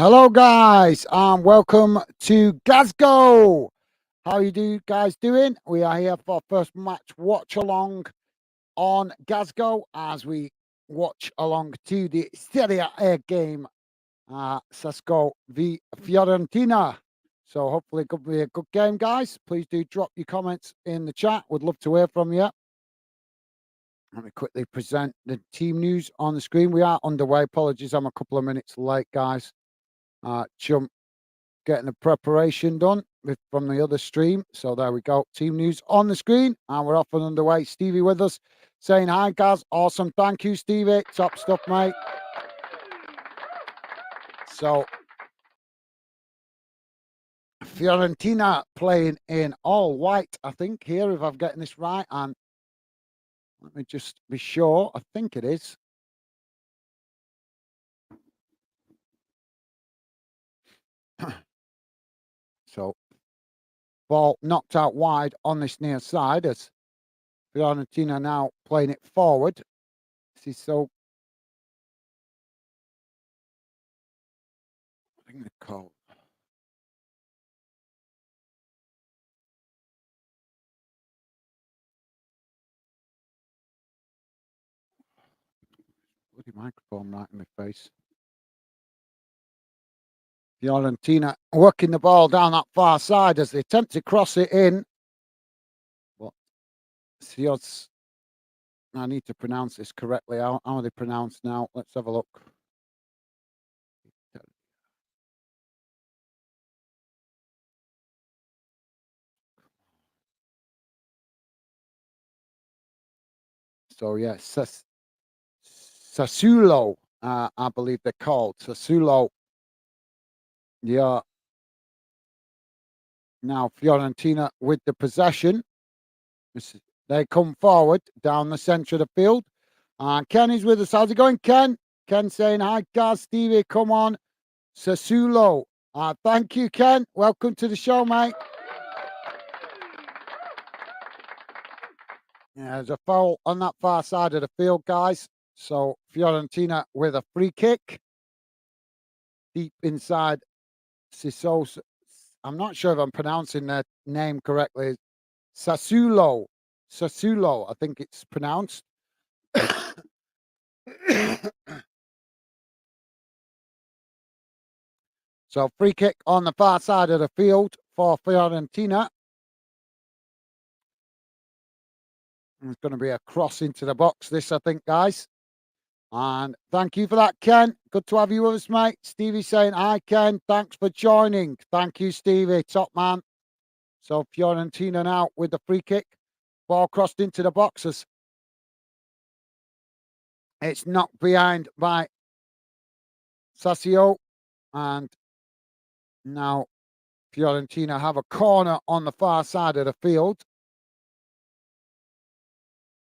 Hello, guys, and welcome to Glasgow. How you guys doing? We are here for first match watch along on Glasgow as we watch along to the Serie A game, Sassuolo v Fiorentina. So hopefully it could be a good game, guys. Please do drop your comments in the chat. Would love to hear from you. Let me quickly present the team news on the screen. We are underway. Apologies, I'm a couple of minutes late, guys. Jump getting the preparation done from the other stream. So there we go. Team news on the screen, and we're off and underway. Stevie with us saying hi, guys. Awesome. Thank you, Stevie. Top stuff, mate. So Fiorentina playing in all white, I think, here, if I'm getting this right. And let me just be sure. I think it is. So ball knocked out wide on this near side as Fiorentina now playing it forward. This is so. I think they're called. Bloody microphone right in my face. Fiorentina working the ball down that far side as they attempt to cross it in. But Sios, I need to pronounce this correctly. How are they pronounced now? Let's have a look. So, yeah, Sassuolo, I believe they're called. Sassuolo. Yeah. Now Fiorentina with the possession. They come forward down the centre of the field. And Ken is with us. How's it going, Ken? Ken saying, hi, guys, Stevie, come on. Sassuolo. Thank you, Ken. Welcome to the show, mate. Yeah, there's a foul on that far side of the field, guys. So Fiorentina with a free kick. Deep inside Sassuolo. I'm not sure if I'm pronouncing their name correctly. Sassuolo. Sassuolo, I think it's pronounced. So free kick on the far side of the field for Fiorentina. It's going to be a cross into the box, this, I think, guys. And thank you for that, Ken. Good to have you with us, mate. Stevie saying, hi, Ken. Thanks for joining. Thank you, Stevie. Top man. So Fiorentina now with the free kick. Ball crossed into the boxes. It's knocked behind by Sassuolo. And now Fiorentina have a corner on the far side of the field.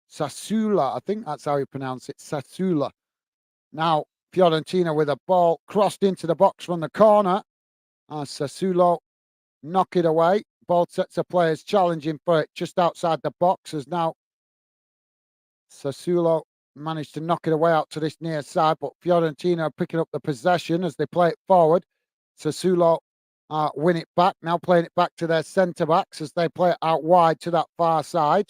Sassuolo, I think that's how you pronounce it. Sassuolo. Now Fiorentina with a ball crossed into the box from the corner. Sassuolo knock it away. Ball sets of players challenging for it just outside the box as now Sassuolo managed to knock it away out to this near side, but Fiorentina are picking up the possession as they play it forward. Sassuolo win it back, now playing it back to their centre backs as they play it out wide to that far side.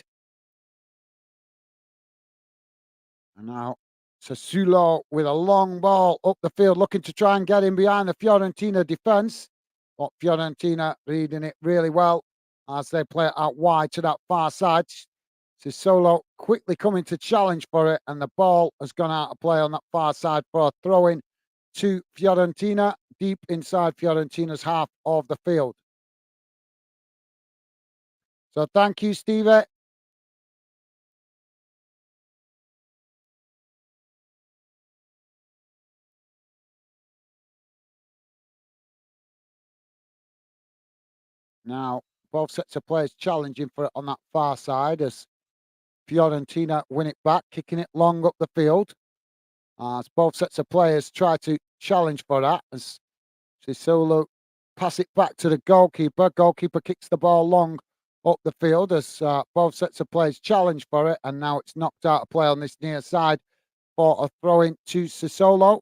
And now Sassuolo with a long ball up the field, looking to try and get in behind the Fiorentina defence. But Fiorentina reading it really well as they play it out wide to that far side. Sassuolo quickly coming to challenge for it, and the ball has gone out of play on that far side for a throw-in to Fiorentina, deep inside Fiorentina's half of the field. So thank you, Stevie. Now, both sets of players challenging for it on that far side as Fiorentina win it back, kicking it long up the field. As both sets of players try to challenge for that as Sassuolo pass it back to the goalkeeper. Goalkeeper kicks the ball long up the field as both sets of players challenge for it. And now it's knocked out of play on this near side for a throw-in to Sassuolo.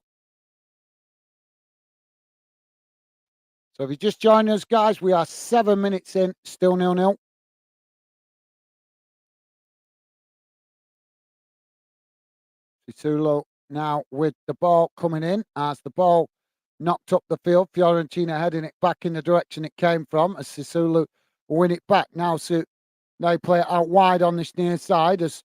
So if you just join us, guys, we are 7 minutes in, still 0-0. Sassuolo now with the ball coming in as the ball knocked up the field. Fiorentina heading it back in the direction it came from as Sassuolo win it back. Now so they play it out wide on this near side as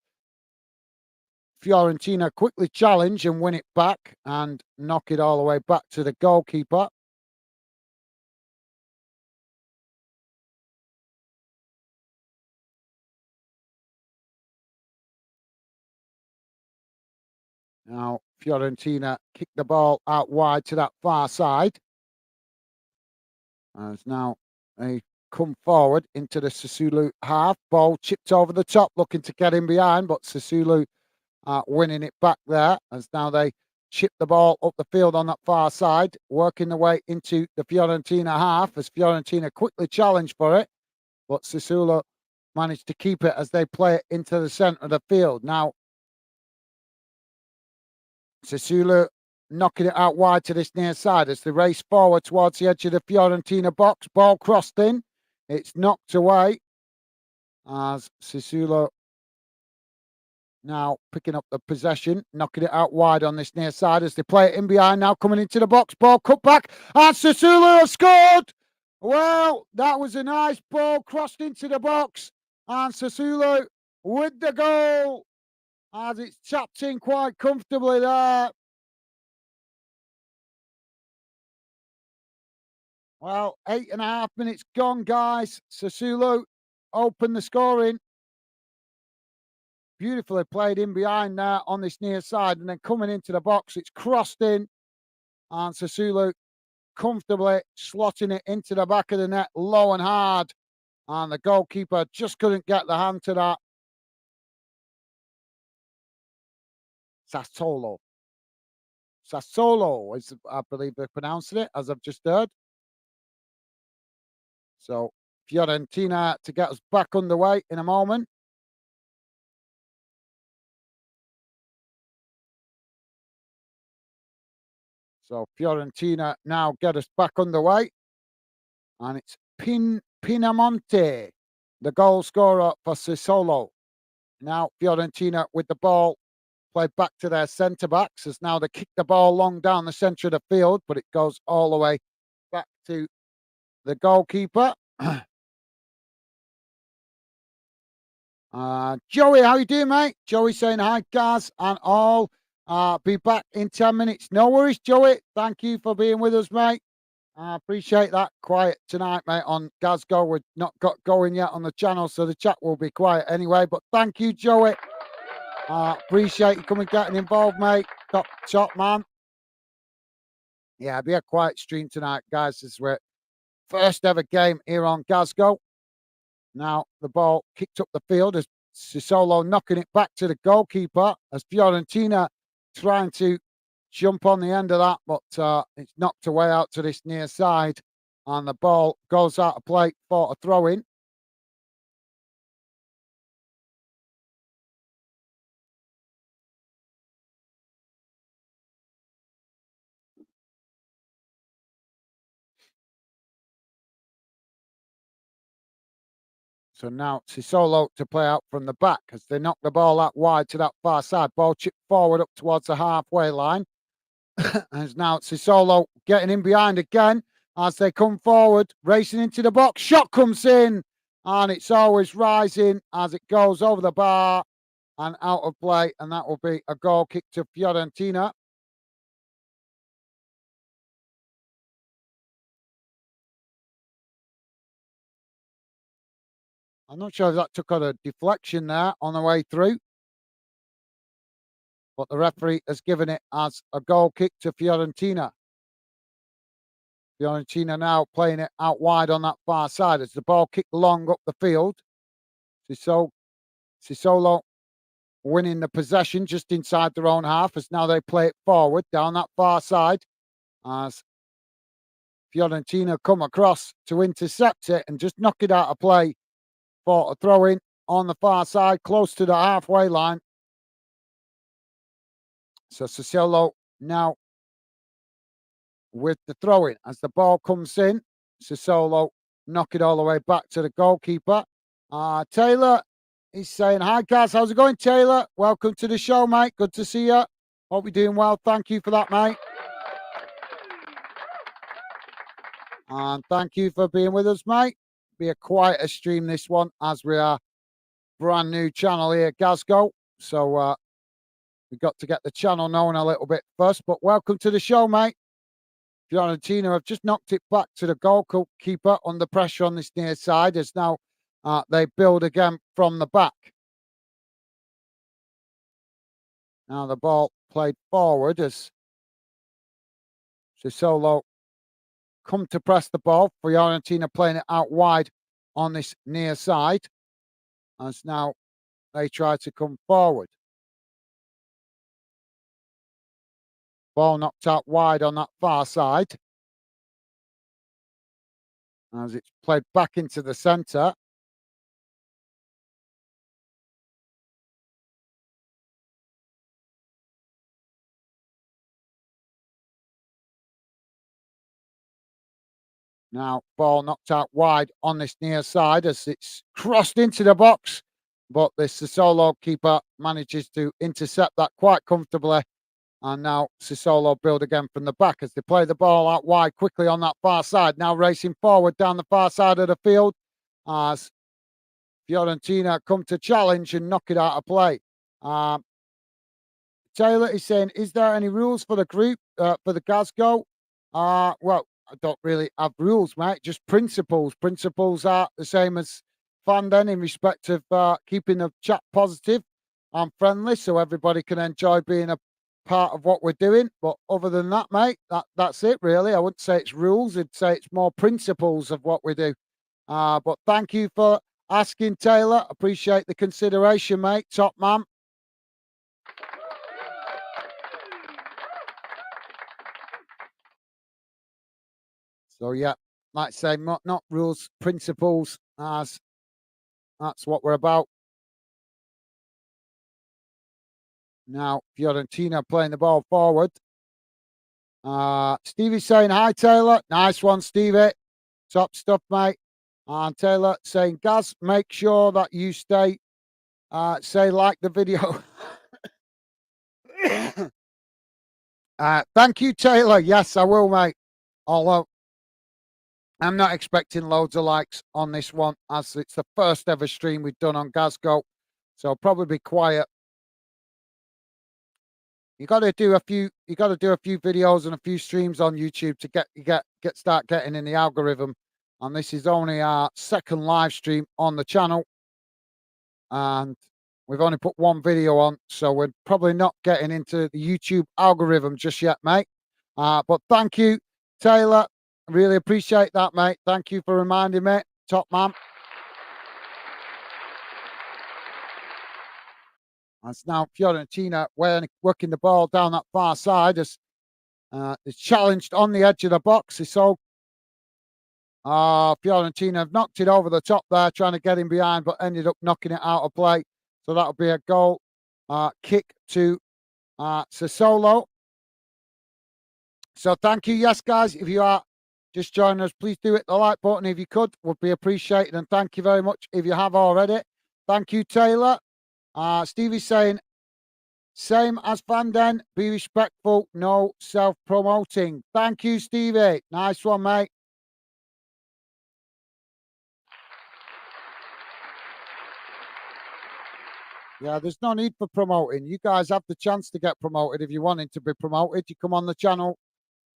Fiorentina quickly challenge and win it back and knock it all the way back to the goalkeeper. Now Fiorentina kick the ball out wide to that far side. As now they come forward into the Sassuolo half. Ball chipped over the top, looking to get in behind, but Sassuolo winning it back there as now they chip the ball up the field on that far side, working the way into the Fiorentina half as Fiorentina quickly challenge for it, but Sassuolo managed to keep it as they play it into the centre of the field. Now Sassuolo knocking it out wide to this near side as they race forward towards the edge of the Fiorentina box. Ball crossed in. It's knocked away as Sassuolo now picking up the possession, knocking it out wide on this near side as they play it in behind. Now coming into the box. Ball cut back and Sassuolo have scored. Well, that was a nice ball crossed into the box and Sassuolo with the goal as it's tapped in quite comfortably there. Well, 8.5 minutes gone, guys. Sassuolo opened the scoring. Beautifully played in behind there on this near side. And then coming into the box, it's crossed in. And Sassuolo comfortably slotting it into the back of the net, low and hard. And the goalkeeper just couldn't get the hand to that. Sassuolo. Sassuolo is, I believe they're pronouncing it, as I've just heard. So Fiorentina to get us back underway in a moment. So Fiorentina now get us back underway. And it's Pinamonti, the goal scorer for Sassuolo. Now Fiorentina with the ball played back to their centre backs as now they kick the ball long down the centre of the field, but it goes all the way back to the goalkeeper. Joey, how you doing, mate? Joey saying hi, Gaz, and all. Be back in 10 minutes. No worries, Joey. Thank you for being with us, mate. I appreciate that. Quiet tonight, mate, on Glasgow. We've not got going yet on the channel, so the chat will be quiet anyway. But thank you, Joey. Appreciate you coming getting involved, mate. Top man. Yeah, it'll be a quiet stream tonight, guys. This is our first ever game here on Glasgow. Now the ball kicked up the field as Sassuolo knocking it back to the goalkeeper as Fiorentina trying to jump on the end of that, but it's knocked away out to this near side and the ball goes out of play for a throw-in. So now Sassuolo to play out from the back as they knock the ball out wide to that far side. Ball chipped forward up towards the halfway line. As now Sassuolo getting in behind again as they come forward, racing into the box. Shot comes in and it's always rising as it goes over the bar and out of play. And that will be a goal kick to Fiorentina. I'm not sure if that took on a deflection there on the way through. But the referee has given it as a goal kick to Fiorentina. Fiorentina now playing it out wide on that far side as the ball kicked long up the field. Sassuolo winning the possession just inside their own half as now they play it forward down that far side as Fiorentina come across to intercept it and just knock it out of play for a throw-in on the far side close to the halfway line. So Sassuolo now with the throw-in as the ball comes in. Sassolo knock it all the way back to the goalkeeper. Taylor is saying, hi, Gaz. How's it going, Taylor? Welcome to the show, mate. Good to see you. Hope you're doing well. Thank you for that, mate. And thank you for being with us, mate. Be a quieter stream, this one, as we are brand new channel here at Glasgow. So we've got to get the channel known a little bit first. But welcome to the show, mate. Fiorentina have just knocked it back to the goalkeeper under pressure on this near side as now they build again from the back. Now the ball played forward as Sassolo come to press the ball. Fiorentina playing it out wide on this near side as now they try to come forward. Ball knocked out wide on that far side as it's played back into the centre. Now, ball knocked out wide on this near side as it's crossed into the box. But the Sassolo keeper manages to intercept that quite comfortably. And now Sassolo build again from the back as they play the ball out wide quickly on that far side. Now racing forward down the far side of the field as Fiorentina come to challenge and knock it out of play. Taylor is saying, is there any rules for the group, for the Glasgow? Well, I don't really have rules, mate, just principles. Principles are the same as Fanden in respect of keeping the chat positive and friendly so everybody can enjoy being a part of what we're doing. But other than that, mate, that's it, really. I wouldn't say it's rules. I'd say it's more principles of what we do. But thank you for asking, Taylor. Appreciate the consideration, mate. Top man. So yeah, like I say, not rules, principles, as that's what we're about. Now Fiorentina playing the ball forward. Stevie's saying hi, Taylor. Nice one, Stevie. Top stuff, mate. And Taylor saying, Gaz, make sure that you say like the video. Thank you, Taylor. Yes, I will, mate. Although I'm not expecting loads of likes on this one, as it's the first ever stream we've done on Glasgow. So probably be quiet. You got to do a few. You got to do a few videos and a few streams on YouTube to start getting in the algorithm. And this is only our second live stream on the channel, and we've only put one video on, so we're probably not getting into the YouTube algorithm just yet, mate. But thank you, Taylor. Really appreciate that, mate. Thank you for reminding me. Top man. That's now Fiorentina working the ball down that far side as it's challenged on the edge of the box. So Fiorentina have knocked it over the top there, trying to get him behind, but ended up knocking it out of play. So that'll be a goal kick to Sassolo. So thank you. Yes, guys, if you are just joining us, please do hit the like button if you could. Would be appreciated. And thank you very much if you have already. Thank you, Taylor. Stevie's saying, same as Fanden, be respectful, no self-promoting. Thank you, Stevie. Nice one, mate. Yeah, there's no need for promoting. You guys have the chance to get promoted if you wanted to be promoted. You come on the channel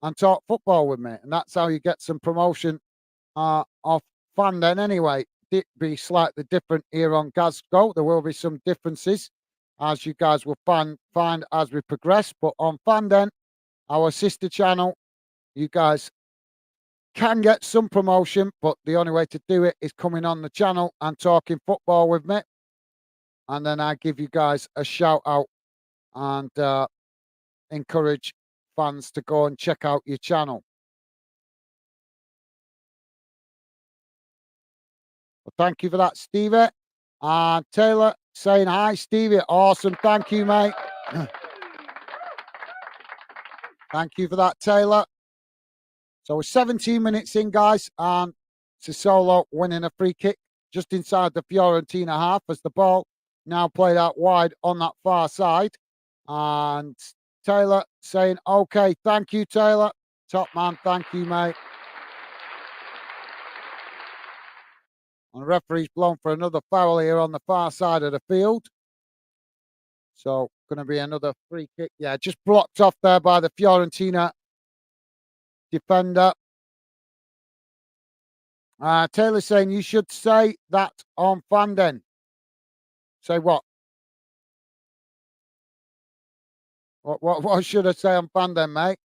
and talk football with me, and that's how you get some promotion off Fanden anyway. It'd be slightly different here on Glasgow. There will be some differences, as you guys will find as we progress. But on Fanden, our sister channel, you guys can get some promotion, but the only way to do it is coming on the channel and talking football with me. And then I give you guys a shout out and encourage fans to go and check out your channel. Well, thank you for that, Stevie. And Taylor saying hi, Stevie. Awesome. Thank you, mate. Thank you for that, Taylor. So we're 17 minutes in, guys, and Sassolo winning a free kick just inside the Fiorentina half as the ball now played out wide on that far side. And Taylor saying, okay, thank you, Taylor. Top man, thank you, mate. And the referee's blown for another foul here on the far side of the field. So going to be another free kick. Yeah, just blocked off there by the Fiorentina defender. Taylor saying you should say that on Fanden. Say what? What should I say on Fanden, mate?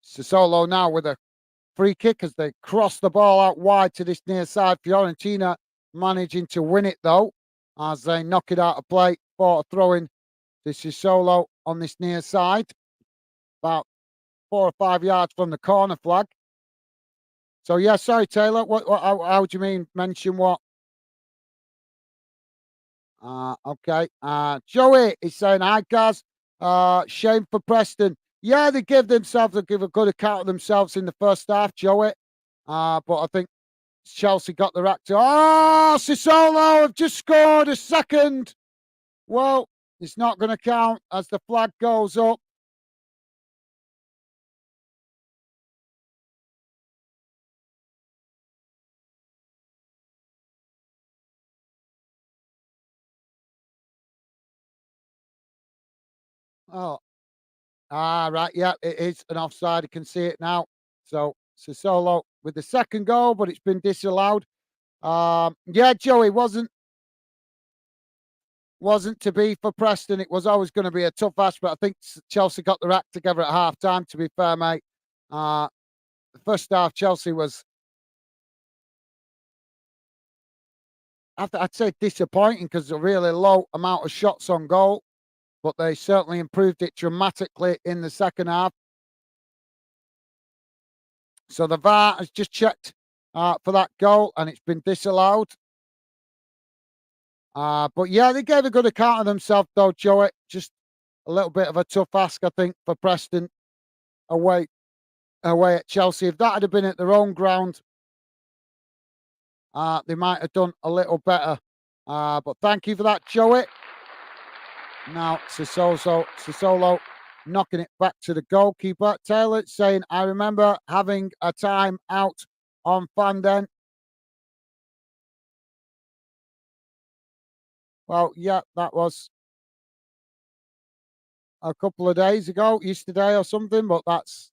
Sassolo now with a free kick as they cross the ball out wide to this near side. Fiorentina managing to win it though, as they knock it out of play for a throw-in. This is Sassolo on this near side, about 4 or 5 yards from the corner flag. So yeah, sorry Taylor. How do you mean? Mention what? Okay. Joey is saying hi, guys. Shame for Preston. Yeah, they give a good account of themselves in the first half, Joey. But I think Chelsea got the rack to. Oh, Sassolo have just scored a second. Well, it's not going to count as the flag goes up. Oh, right. Yeah, it is an offside. You can see it now. So Sassolo with the second goal, but it's been disallowed. Yeah, Joey wasn't to be for Preston. It was always going to be a tough ask, but I think Chelsea got their act together at half time, to be fair, mate. The first half, Chelsea was, I'd say, disappointing because a really low amount of shots on goal, but they certainly improved it dramatically in the second half. So the VAR has just checked for that goal and it's been disallowed. But yeah, they gave a good account of themselves, though, Joey. Just a little bit of a tough ask, I think, for Preston away at Chelsea. If that had been at their own ground, they might have done a little better. But thank you for that, Joey. Now Sassolo knocking it back to the goalkeeper. Taylor saying, I remember having a time out on Fanden. Well, yeah, that was a couple of days ago, yesterday or something, but that's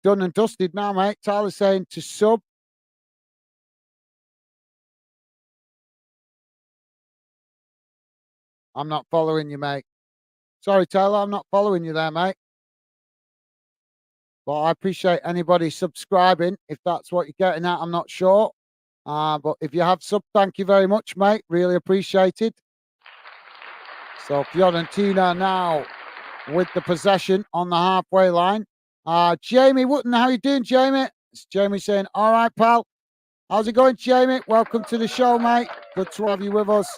done and dusted now, mate. Tyler saying to sub. I'm not following you, mate. Sorry, Taylor, I'm not following you there, mate. But I appreciate anybody subscribing. If that's what you're getting at, I'm not sure. But if you have sub, thank you very much, mate. Really appreciated. So Fiorentina now with the possession on the halfway line. Jamie Wooten, how you doing, Jamie? It's Jamie saying, all right, pal. How's it going, Jamie? Welcome to the show, mate. Good to have you with us.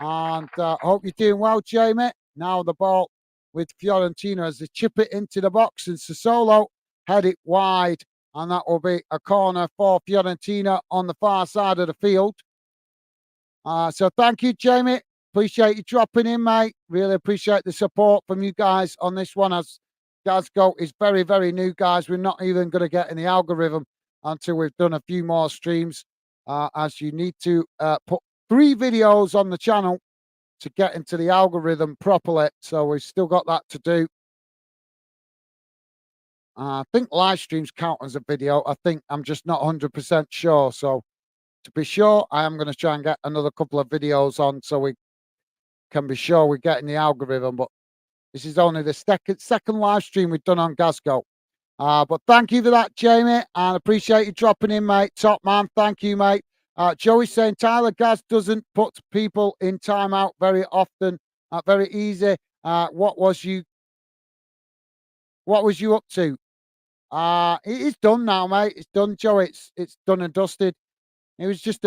And hope you're doing well, Jamie. Now the ball with Fiorentina as they chip it into the box and Sassolo head it wide. And that will be a corner for Fiorentina on the far side of the field. So thank you, Jamie. Appreciate you dropping in, mate. Really appreciate the support from you guys on this one, as Glasgow is very, very new, guys. We're not even going to get in the algorithm until we've done a few more streams, as you need to put 3 videos on the channel to get into the algorithm properly. So we've still got that to do. I think live streams count as a video. I think I'm just not 100% sure. So to be sure, I am going to try and get another couple of videos on so we can be sure we're getting the algorithm. But this is only the second live stream we've done on Glasgow. But thank you for that, Jamie, and appreciate you dropping in, mate. Top man, thank you, mate. Joey's saying Tyler Gaz doesn't put people in timeout very often. Very easy. What was you up to? It is done now, mate. It's done, Joey. It's done and dusted. It was just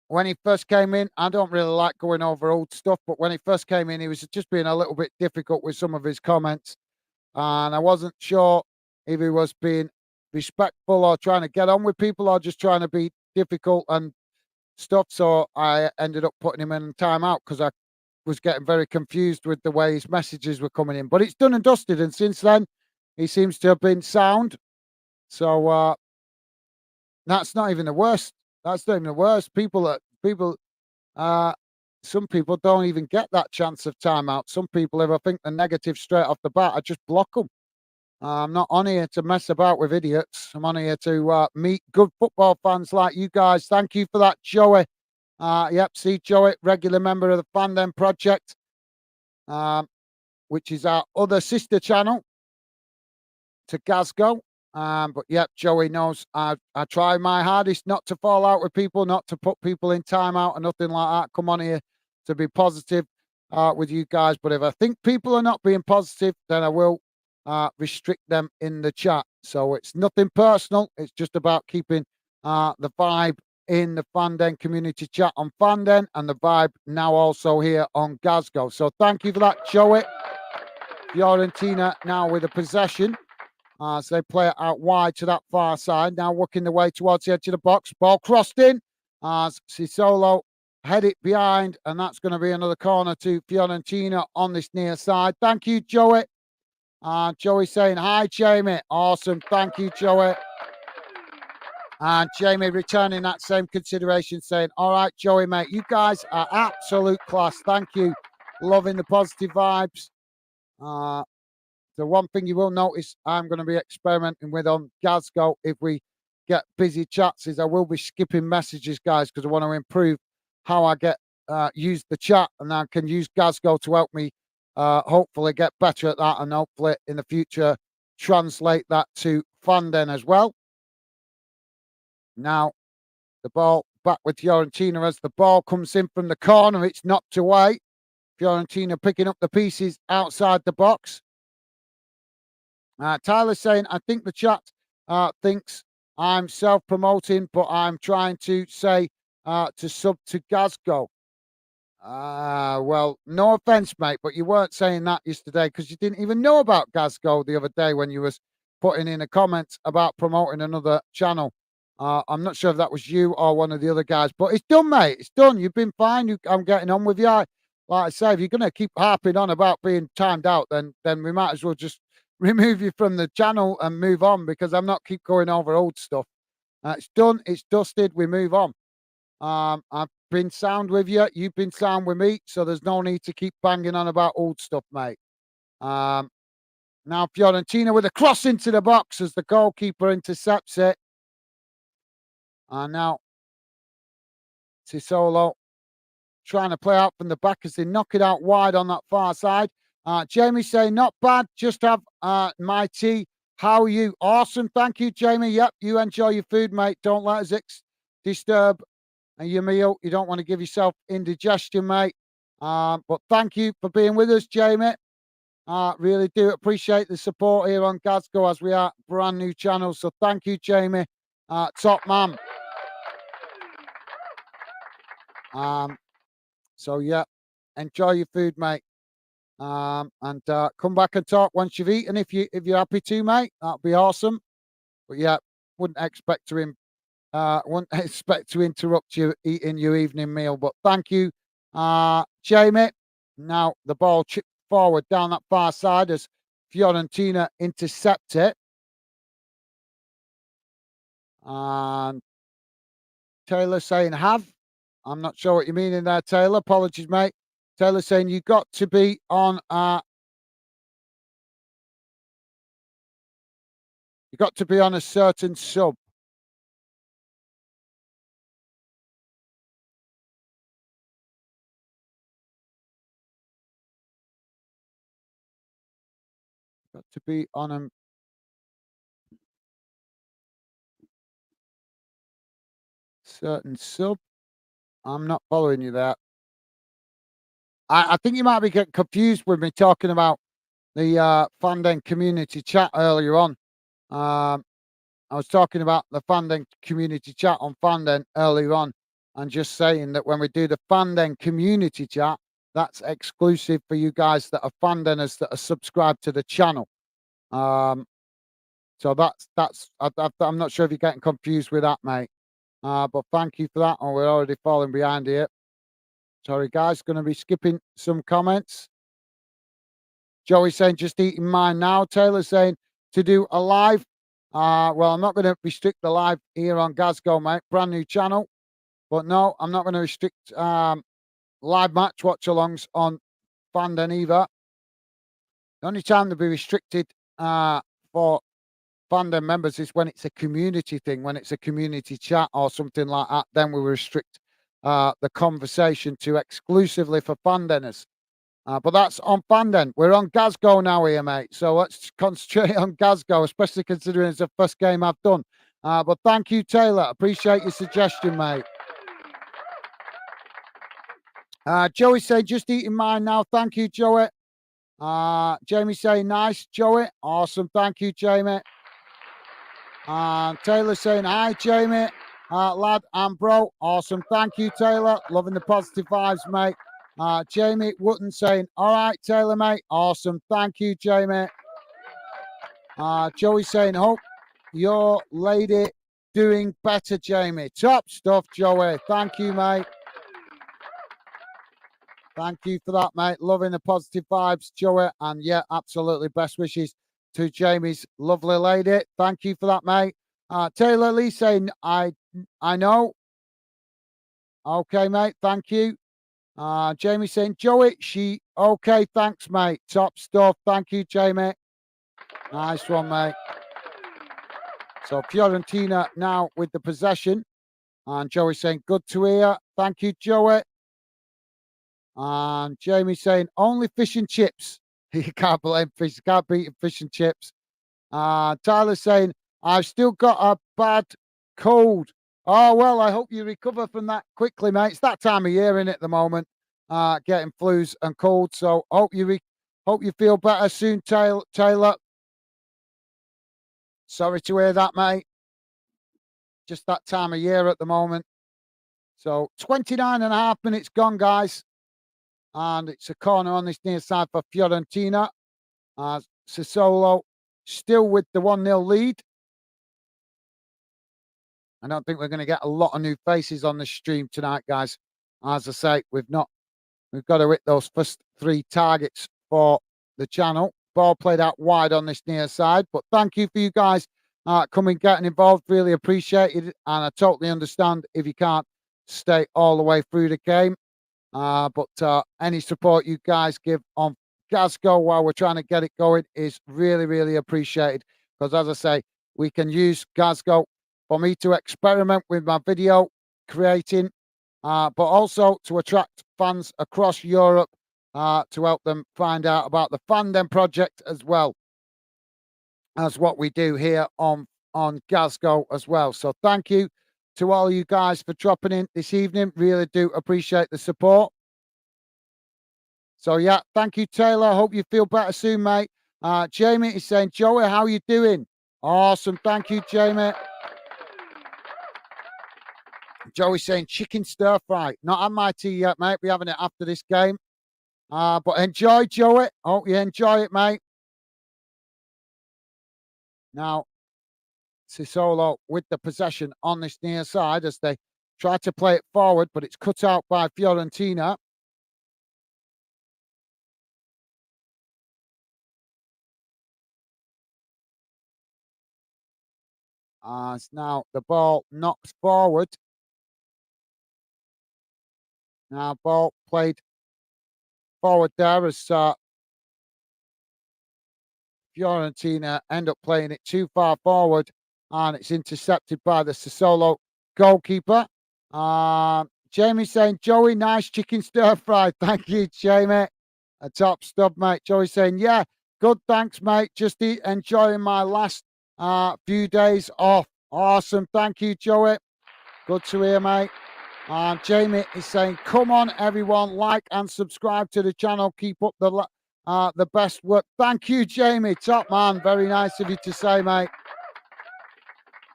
when he first came in, I don't really like going over old stuff, but when he first came in, he was just being a little bit difficult with some of his comments. And I wasn't sure if he was being respectful or trying to get on with people or just trying to be difficult and stuff. So I ended up putting him in timeout because I was getting very confused with the way his messages were coming in. But it's done and dusted, and since then, he seems to have been sound. So that's not even the worst. That's not even the worst. Uh, some people don't even get that chance of timeout. Some people, if I think the negative straight off the bat, I just block them. I'm not on here to mess about with idiots. I'm on here to meet good football fans like you guys. Thank you for that, Joey. Yep, see Joey, regular member of the Fan Them Project, which is our other sister channel to Glasgow. But yep, Joey knows I try my hardest not to fall out with people, not to put people in timeout or nothing like that. Come on here to be positive with you guys. But if I think people are not being positive, then I will restrict them in the chat. So it's nothing personal. It's just about keeping the vibe in the Fanden community chat on Fanden and the vibe now also here on Glasgow. So thank you for that, Joey. Fiorentina now with a possession. So they play it out wide to that far side. Now working the way towards the edge of the box. Ball crossed in. Sasssuolo head it behind. And that's going to be another corner to Fiorentina on this near side. Thank you, Joey. Joey saying, hi, Jamie. Awesome. Thank you, Joey. And Jamie returning that same consideration, saying, all right, Joey, mate, you guys are absolute class. Thank you. Loving the positive vibes. The one thing you will notice I'm going to be experimenting with on Glasgow if we get busy chats is I will be skipping messages, guys, because I want to improve how I get use the chat, and I can use Glasgow to help me hopefully get better at that, and hopefully in the future translate that to Fanden as well. Now the ball back with Fiorentina as the ball comes in from the corner. It's knocked away. Fiorentina picking up the pieces outside the box. Tyler's saying, I think the chat thinks I'm self-promoting, but I'm trying to say to sub to Glasgow. Well, no offense, mate, but you weren't saying that yesterday because you didn't even know about Glasgow the other day when you was putting in a comment about promoting another channel. I'm not sure if that was you or one of the other guys, but it's done, mate. It's done. You've been fine. I'm getting on with you. Like I say, if you're going to keep harping on about being timed out, then we might as well just remove you from the channel and move on, because I'm not keep going over old stuff. It's done. It's dusted. We move on. I've been sound with you. You've been sound with me. So there's no need to keep banging on about old stuff, mate. Now Fiorentina with a cross into the box as the goalkeeper intercepts it. And now Sasssuolo trying to play out from the back as they knock it out wide on that far side. Jamie saying, not bad, just have my tea. How are you? Awesome. Thank you, Jamie. Yep, you enjoy your food, mate. Don't let us disturb your meal. You don't want to give yourself indigestion, mate. But thank you for being with us, Jamie. Really do appreciate the support here on Glasgow as we are a brand new channel. So thank you, Jamie. Top man. So yeah, enjoy your food, mate. And come back and talk once you've eaten if you're happy to, mate. That'd be awesome. But yeah, wouldn't expect to interrupt you eating your evening meal. But thank you, Jamie. Now the ball chipped forward down that far side as Fiorentina intercept it. And Taylor saying have. I'm not sure what you mean in there, Taylor. Apologies, mate. Taylor saying you got to be on a certain sub. Got to be on a certain sub. I'm not following you there. I think you might be getting confused with me talking about the Fanden community chat earlier on. I was talking about the Fanden community chat on Fanden earlier on. and just saying that when we do the Fanden community chat, that's exclusive for you guys that are Fandeners that are subscribed to the channel. So I'm not sure if you're getting confused with that, mate. But thank you for that. And we're already falling behind here. Sorry, guys. Going to be skipping some comments. Joey saying, just eating mine now. Taylor saying, to do a live. Well, I'm not going to restrict the live here on Glasgow, mate. Brand new channel. But no, I'm not going to restrict live match watch-alongs on Fanden either. The only time they'll be restricted for Fanden members is when it's a community thing, when it's a community chat or something like that. Then we restrict the conversation to exclusively for Fandeners. But that's on Fanden. We're on Glasgow now here, mate. So let's concentrate on Glasgow, especially considering it's the first game I've done. But thank you, Taylor. Appreciate your suggestion, mate. Joey saying, just eating mine now. Thank you, Joey. Jamie saying, nice, Joey. Awesome. Thank you, Jamie. Taylor saying, hi, Jamie. Lad and bro. Awesome. Thank you, Taylor. Loving the positive vibes, mate. Jamie Wooten saying, all right, Taylor, mate. Awesome. Thank you, Jamie. Joey saying, hope your lady doing better, Jamie. Top stuff, Joey. Thank you, mate. Thank you for that, mate. Loving the positive vibes, Joey. And yeah, absolutely best wishes to Jamie's lovely lady. Thank you for that, mate. Taylor Lee saying, I know. Okay, mate. Thank you. Jamie saying, Joey, she okay. Thanks, mate. Top stuff. Thank you, Jamie. Nice one, mate. So Fiorentina now with the possession. And Joey saying, good to hear. Thank you, Joey. And Jamie saying, only fish and chips. You can't blame fish. You can't beat fish and chips. Tyler saying, I've still got a bad cold. Oh, well, I hope you recover from that quickly, mate. It's that time of year in at the moment, getting flus and colds. So hope you feel better soon, Taylor. Sorry to hear that, mate. Just that time of year at the moment. So 29.5 minutes gone, guys. And it's a corner on this near side for Fiorentina. Sassolo still with the 1-0 lead. I don't think we're going to get a lot of new faces on the stream tonight, guys. As I say, we've got to hit those first 3 targets for the channel. Ball played out wide on this near side. But thank you for you guys coming, getting involved. Really appreciate it. And I totally understand if you can't stay all the way through the game. But any support you guys give on Glasgow while we're trying to get it going is really, really appreciated. Because as I say, we can use Glasgow for me to experiment with my video creating, but also to attract fans across Europe to help them find out about the Fanden project as well as what we do here on Glasgow as well. So thank you to all you guys for dropping in this evening. Really do appreciate the support. So yeah, thank you, Taylor. Hope you feel better soon, mate. Jamie is saying, Joey, how are you doing? Awesome. Thank you, Jamie. Joey's saying chicken stir fry. Not on my tea yet, mate. We're having it after this game. But enjoy, Joey. Hope you enjoy it, mate. Now, Sasssuolo with the possession on this near side as they try to play it forward, but it's cut out by Fiorentina. As now the ball knocks forward. Now ball played forward there as Fiorentina end up playing it too far forward, and it's intercepted by the Sasssuolo goalkeeper. Jamie saying, Joey, nice chicken stir fry. Thank you, Jamie. A top stuff, mate. Joey saying, yeah, good, thanks, mate. Just enjoying my last few days off. Awesome. Thank you, Joey. Good to hear, mate. Jamie is saying, come on, everyone, like and subscribe to the channel. Keep up the best work. Thank you, Jamie. Top man. Very nice of you to say, mate.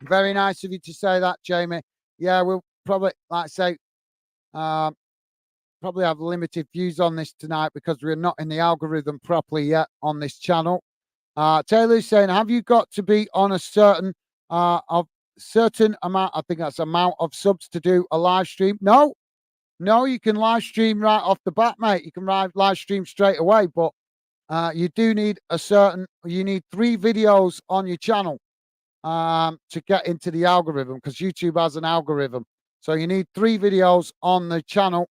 Very nice of you to say that, Jamie. Yeah, we'll probably, like I say, Um, Probably have limited views on this tonight because we're not in the algorithm properly yet on this channel. Taylor's saying, have you got to be on a certain amount? I think that's amount of subs to do a live stream. No, no, you can live stream right off the bat, mate. You can live stream straight away, but you do need you need 3 videos on your channel to get into the algorithm because YouTube has an algorithm. So you need 3 videos on the channel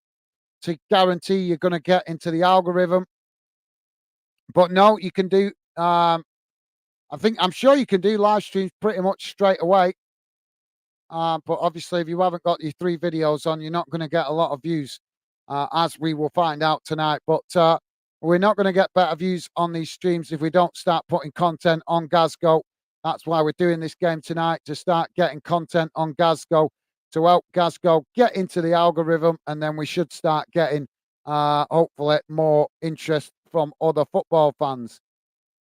to guarantee you're going to get into the algorithm. But no, you can do, I'm sure you can do live streams pretty much straight away. But obviously, if you haven't got your 3 videos on, you're not going to get a lot of views, as we will find out tonight. But we're not going to get better views on these streams if we don't start putting content on Gazgo. That's why we're doing this game tonight, to start getting content on Gazgo, to help Gazgo get into the algorithm, and then we should start getting, hopefully, more interest from other football fans.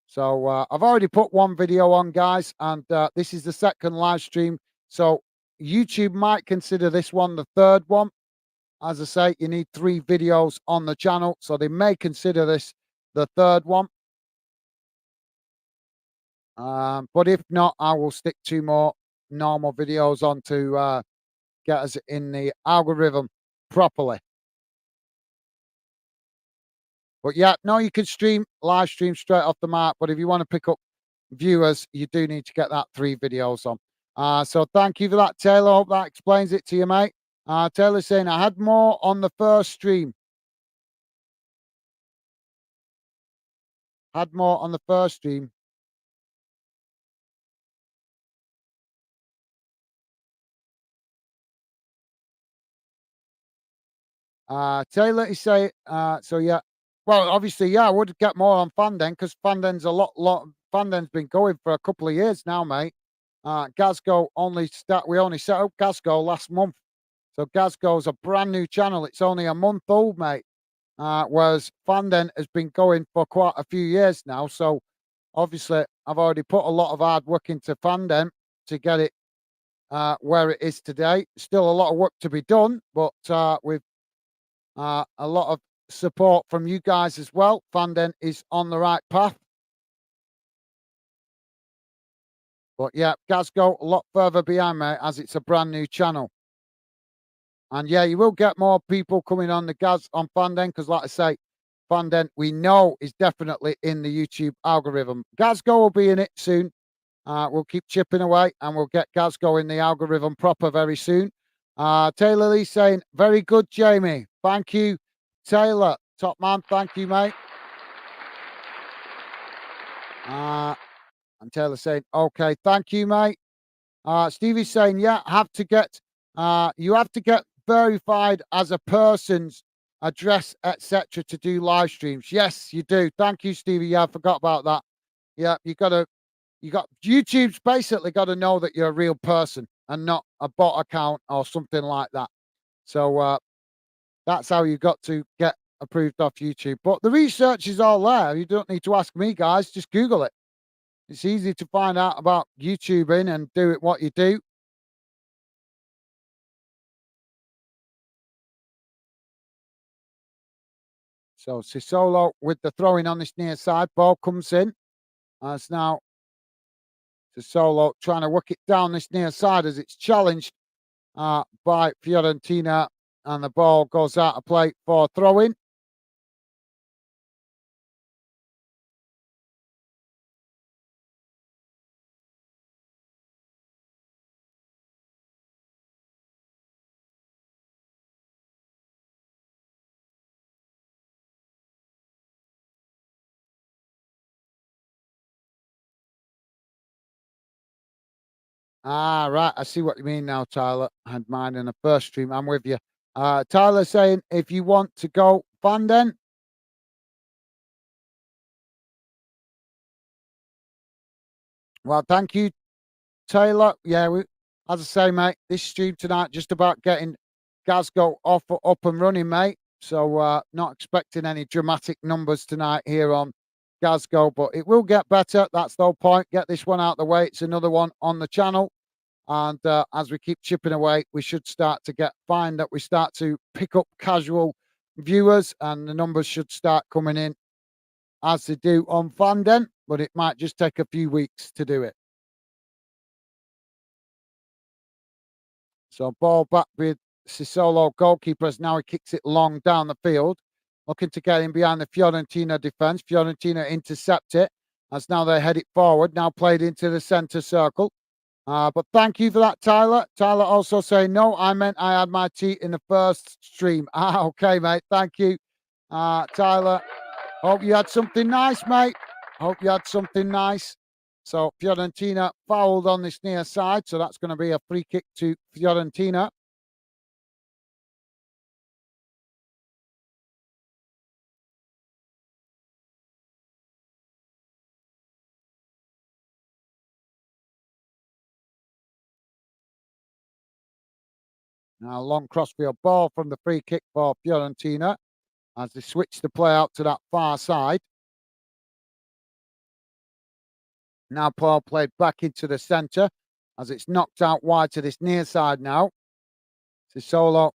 So I've already put 1 video on, guys, and this is the second live stream. So YouTube might consider this one the third one. As I say, you need 3 videos on the channel, so they may consider this the third one. But if not, I will stick 2 more normal videos on to get us in the algorithm properly. But yeah, no, you can live stream straight off the mark. But if you want to pick up viewers, you do need to get that 3 videos on. So thank you for that, Taylor. Hope that explains it to you, mate. Taylor's saying, I had more on the first stream. Had more on the first stream. Taylor is saying, so yeah. Well, obviously, yeah, I would get more on Fanden because Fanden's Fanden's been going for a couple of years now, mate. Gazgo we only set up Gazgo last month. So Gazgo's a brand new channel. It's only a month old, mate. Whereas Fanden has been going for quite a few years now. So obviously, I've already put a lot of hard work into Fanden to get it where it is today. Still a lot of work to be done, but with a lot of support from you guys as well, Fanden is on the right path. But yeah, Gazgo a lot further behind, mate, as it's a brand new channel. And yeah, you will get more people coming on on Fanden, because like I say, Fanden we know is definitely in the YouTube algorithm. Gazgo will be in it soon. We'll keep chipping away and we'll get Gazgo in the algorithm proper very soon. Taylor Lee saying, very good, Jamie. Thank you, Taylor. Top man, thank you, mate. And Taylor saying, okay, thank you, mate. Stevie's saying, yeah, you have to get verified as a person's address, etc., to do live streams. Yes, you do. Thank you, Stevie. Yeah, I forgot about that. Yeah, YouTube's basically got to know that you're a real person and not a bot account or something like that. So that's how you got to get approved off YouTube. But the research is all there. You don't need to ask me, guys. Just Google it. It's easy to find out about YouTubing and do it what you do. So Sissolo with the throwing on this near side. Ball comes in. It's now Sissolo trying to work it down this near side as it's challenged by Fiorentina. And the ball goes out of play for throwing. Right. I see what you mean now, Tyler. I had mine in the first stream. I'm with you. Tyler saying, if you want to go Fanden. Well, thank you, Taylor. Yeah, as I say, mate, this stream tonight just about getting Gazgo up and running, mate. So not expecting any dramatic numbers tonight here on Gazgo, but it will get better. That's the whole point. Get this one out of the way. It's another one on the channel. And as we keep chipping away, we should start to find that we start to pick up casual viewers, and the numbers should start coming in as they do on Fanden, but it might just take a few weeks to do it. So ball back with Sassuolo goalkeeper as now he kicks it long down the field, looking to get in behind the Fiorentina defence. Fiorentina intercept it as now they head it forward, now played into the centre circle. But thank you for that, Tyler. Tyler also saying, no, I meant I had my tea in the first stream. Okay, mate. Thank you, Tyler. Hope you had something nice, mate. Hope you had something nice. So Fiorentina fouled on this near side. So that's going to be a free kick to Fiorentina. Now long crossfield ball from the free kick for Fiorentina as they switch the play out to that far side. Now Paul played back into the centre as it's knocked out wide to this near side now. Sassuolo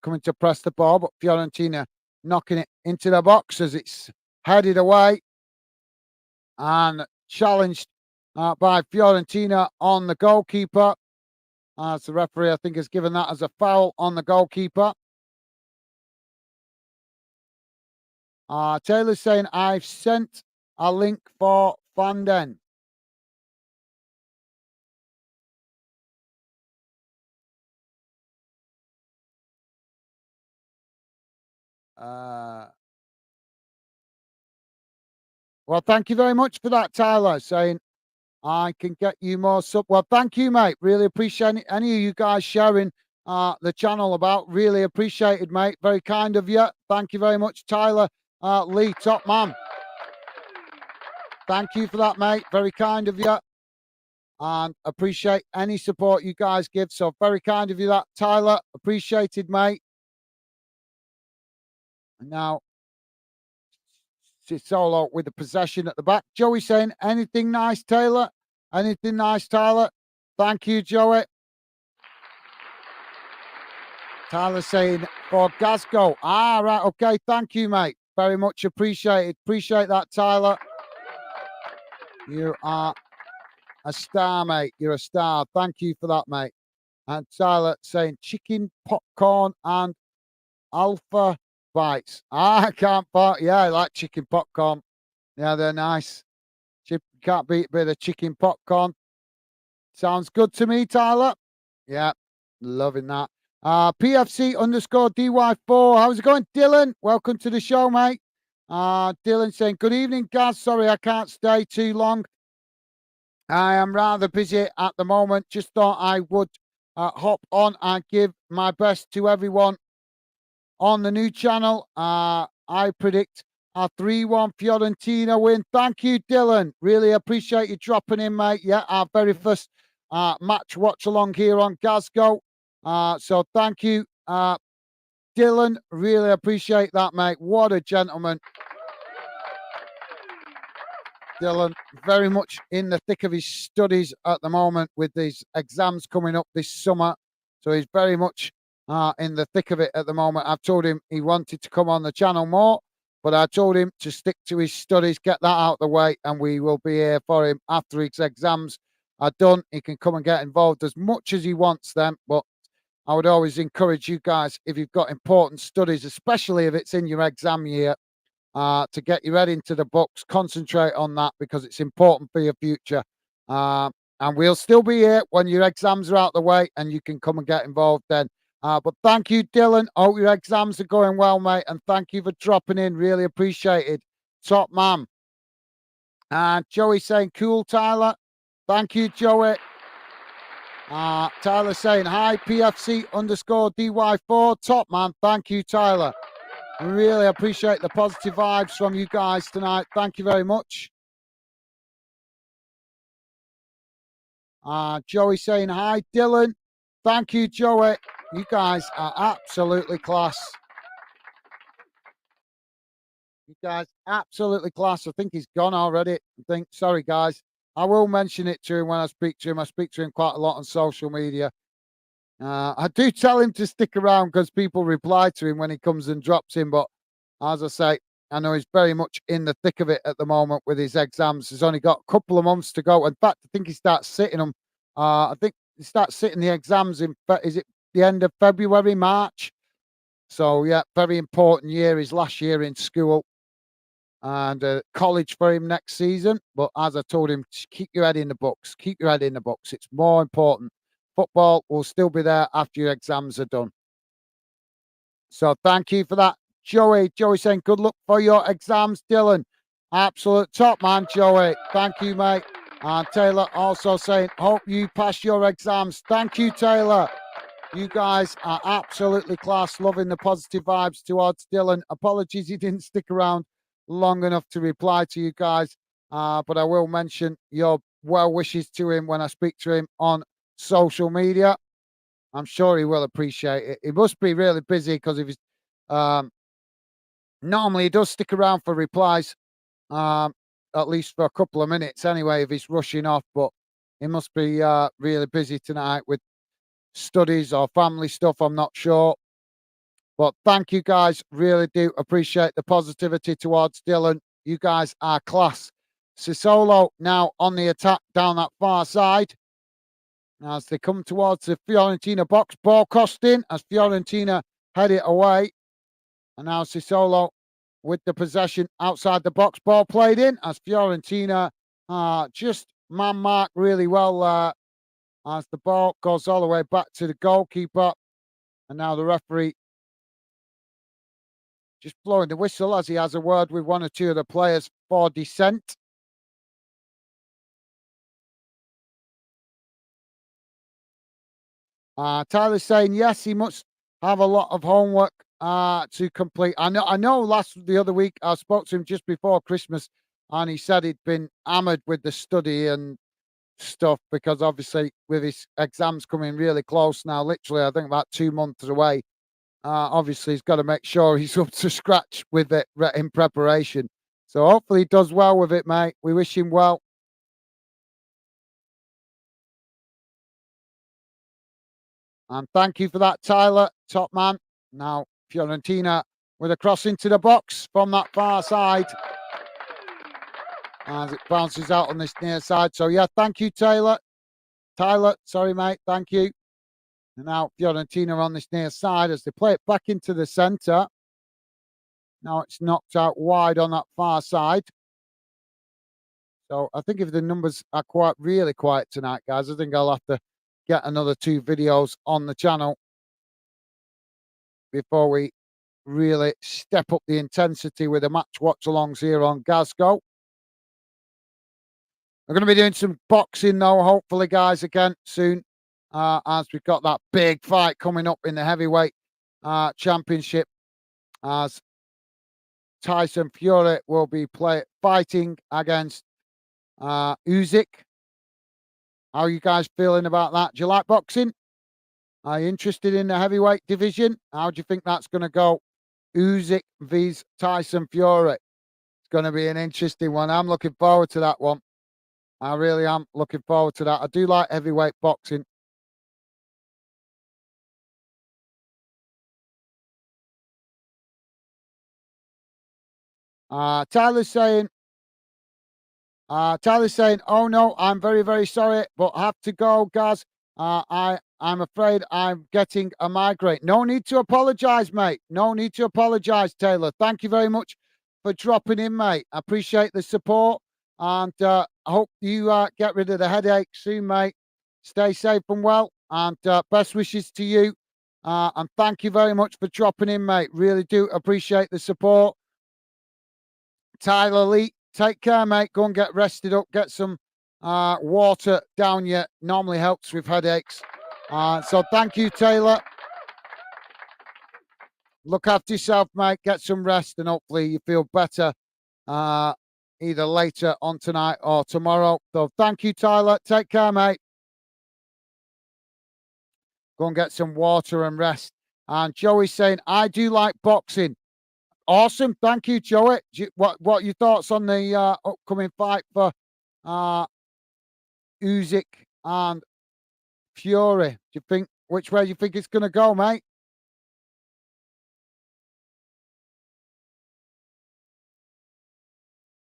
coming to press the ball, but Fiorentina knocking it into the box as it's headed away and challenged by Fiorentina on the goalkeeper. As the referee, I think, has given that as a foul on the goalkeeper. Taylor's saying, I've sent a link for Fanden. Well, thank you very much for that, Tyler, saying I can get you more sub. Well, thank you, mate. Really appreciate any of you guys sharing the channel about. Really appreciated, mate. Very kind of you. Thank you very much, Tyler Lee, top man. Thank you for that, mate. Very kind of you. And appreciate any support you guys give. So very kind of you, that Tyler. Appreciated, mate. And now Solo with the possession at the back. Joey saying, anything nice, Taylor? Anything nice, Tyler? Thank you, Joey. Tyler saying for Glasgow. Right. Okay. Thank you, mate. Very much appreciated. Appreciate that, Tyler. You are a star, mate. You're a star. Thank you for that, mate. And Tyler saying chicken, popcorn, and alpha bites. I can't part. Yeah, I like chicken popcorn. Yeah, they're nice. Can't beat a bit of chicken popcorn. Sounds good to me, Tyler. Yeah, loving that. PFC underscore DY4. How's it going, Dylan? Welcome to the show, mate. Dylan saying, good evening, guys. Sorry, I can't stay too long. I am rather busy at the moment. Just thought I would hop on and give my best to everyone on the new channel. I predict a 3-1 Fiorentina win. Thank you, Dylan. Really appreciate you dropping in, mate. Yeah, our very first match watch along here on Glasgow. So thank you, Dylan. Really appreciate that, mate. What a gentleman. Dylan, very much in the thick of his studies at the moment with these exams coming up this summer. So he's very much in the thick of it at the moment. I've told him he wanted to come on the channel more, but I told him to stick to his studies, get that out of the way, and we will be here for him after his exams are done. He can come and get involved as much as he wants them, but I would always encourage you guys, if you've got important studies, especially if it's in your exam year, to get your head into the books, concentrate on that because it's important for your future. And we'll still be here when your exams are out the way and you can come and get involved then. But thank you, Dylan. Hope your exams are going well, mate. And thank you for dropping in. Really appreciated. Top man. And Joey saying, cool, Tyler. Thank you, Joey. Tyler saying, hi, PFC underscore DY4. Top man. Thank you, Tyler. Really appreciate the positive vibes from you guys tonight. Thank you very much. Joey saying, hi, Dylan. Thank you, Joey. You guys are absolutely class. You guys, absolutely class. I think he's gone already. Sorry, guys. I will mention it to him when I speak to him. I speak to him quite a lot on social media. I do tell him to stick around because people reply to him when he comes and drops in. But as I say, I know he's very much in the thick of it at the moment with his exams. He's only got a couple of months to go. In fact, I think he starts sitting them. I think he starts sitting the exams is it the end of February, March? So yeah, very important year. His last year in school and college for him next season. But as I told him, keep your head in the books. Keep your head in the books. It's more important. Football will still be there after your exams are done. So thank you for that, Joey. Joey saying good luck for your exams, Dylan. Absolute top man, Joey. Thank you, mate. And Taylor also saying, hope you pass your exams. Thank you, Taylor. You guys are absolutely class, loving the positive vibes towards Dylan. Apologies he didn't stick around long enough to reply to you guys, but I will mention your well wishes to him when I speak to him on social media. I'm sure he will appreciate it. He must be really busy because if he's normally he does stick around for replies, at least for a couple of minutes anyway, if he's rushing off, but he must be really busy tonight with studies or family stuff, I'm not sure. But thank you guys. Really do appreciate the positivity towards Dylan. You guys are class. Sassolo now on the attack down that far side. As they come towards the Fiorentina box, ball costing as Fiorentina head it away. And now Sassolo with the possession outside the box, ball played in as Fiorentina just man mark really well as the ball goes all the way back to the goalkeeper. And now the referee just blowing the whistle as he has a word with one or two of the players for dissent. Tyler's saying, yes, he must have a lot of homework to complete. I know the other week I spoke to him just before Christmas and he said he'd been hammered with the study and stuff because obviously with his exams coming really close now, literally I think about 2 months away. Obviously, he's got to make sure he's up to scratch with it in preparation. So hopefully he does well with it, mate. We wish him well. And thank you for that, Tyler, top man. Now, Fiorentina with a cross into the box from that far side as it bounces out on this near side. So, yeah, thank you, Tyler, sorry, mate. Thank you. And now Fiorentina on this near side as they play it back into the centre. Now it's knocked out wide on that far side. So I think if the numbers are really quiet tonight, guys, I think I'll have to get another 2 videos on the channel before we really step up the intensity with the match watch-alongs here on Glasgow. We're going to be doing some boxing though, hopefully, guys, again soon, as we've got that big fight coming up in the heavyweight championship, as Tyson Fury will be fighting against Usyk. How are you guys feeling about that? Do you like boxing? Are you interested in the heavyweight division? How do you think that's going to go? Usyk vs Tyson Fury. It's going to be an interesting one. I'm looking forward to that one. I really am looking forward to that. I do like heavyweight boxing. Tyler's saying, oh no, I'm very, very sorry, but have to go, guys. I'm afraid I'm getting a migraine. No need to apologize, mate. No need to apologize, Taylor. Thank you very much for dropping in, mate. I appreciate the support. And I hope you get rid of the headache soon, mate. Stay safe and well. And best wishes to you. And thank you very much for dropping in, mate. Really do appreciate the support. Tyler Lee, take care, mate. Go and get rested up. Get some water down you. Normally helps with headaches. So thank you, Taylor. Look after yourself, mate. Get some rest and hopefully you feel better either later on tonight or tomorrow. So thank you, Tyler. Take care, mate. Go and get some water and rest. And Joey's saying, I do like boxing. Awesome. Thank you, Joey. What are your thoughts on the upcoming fight for Usyk and Fury. Do you think which way do you think it's going to go, mate?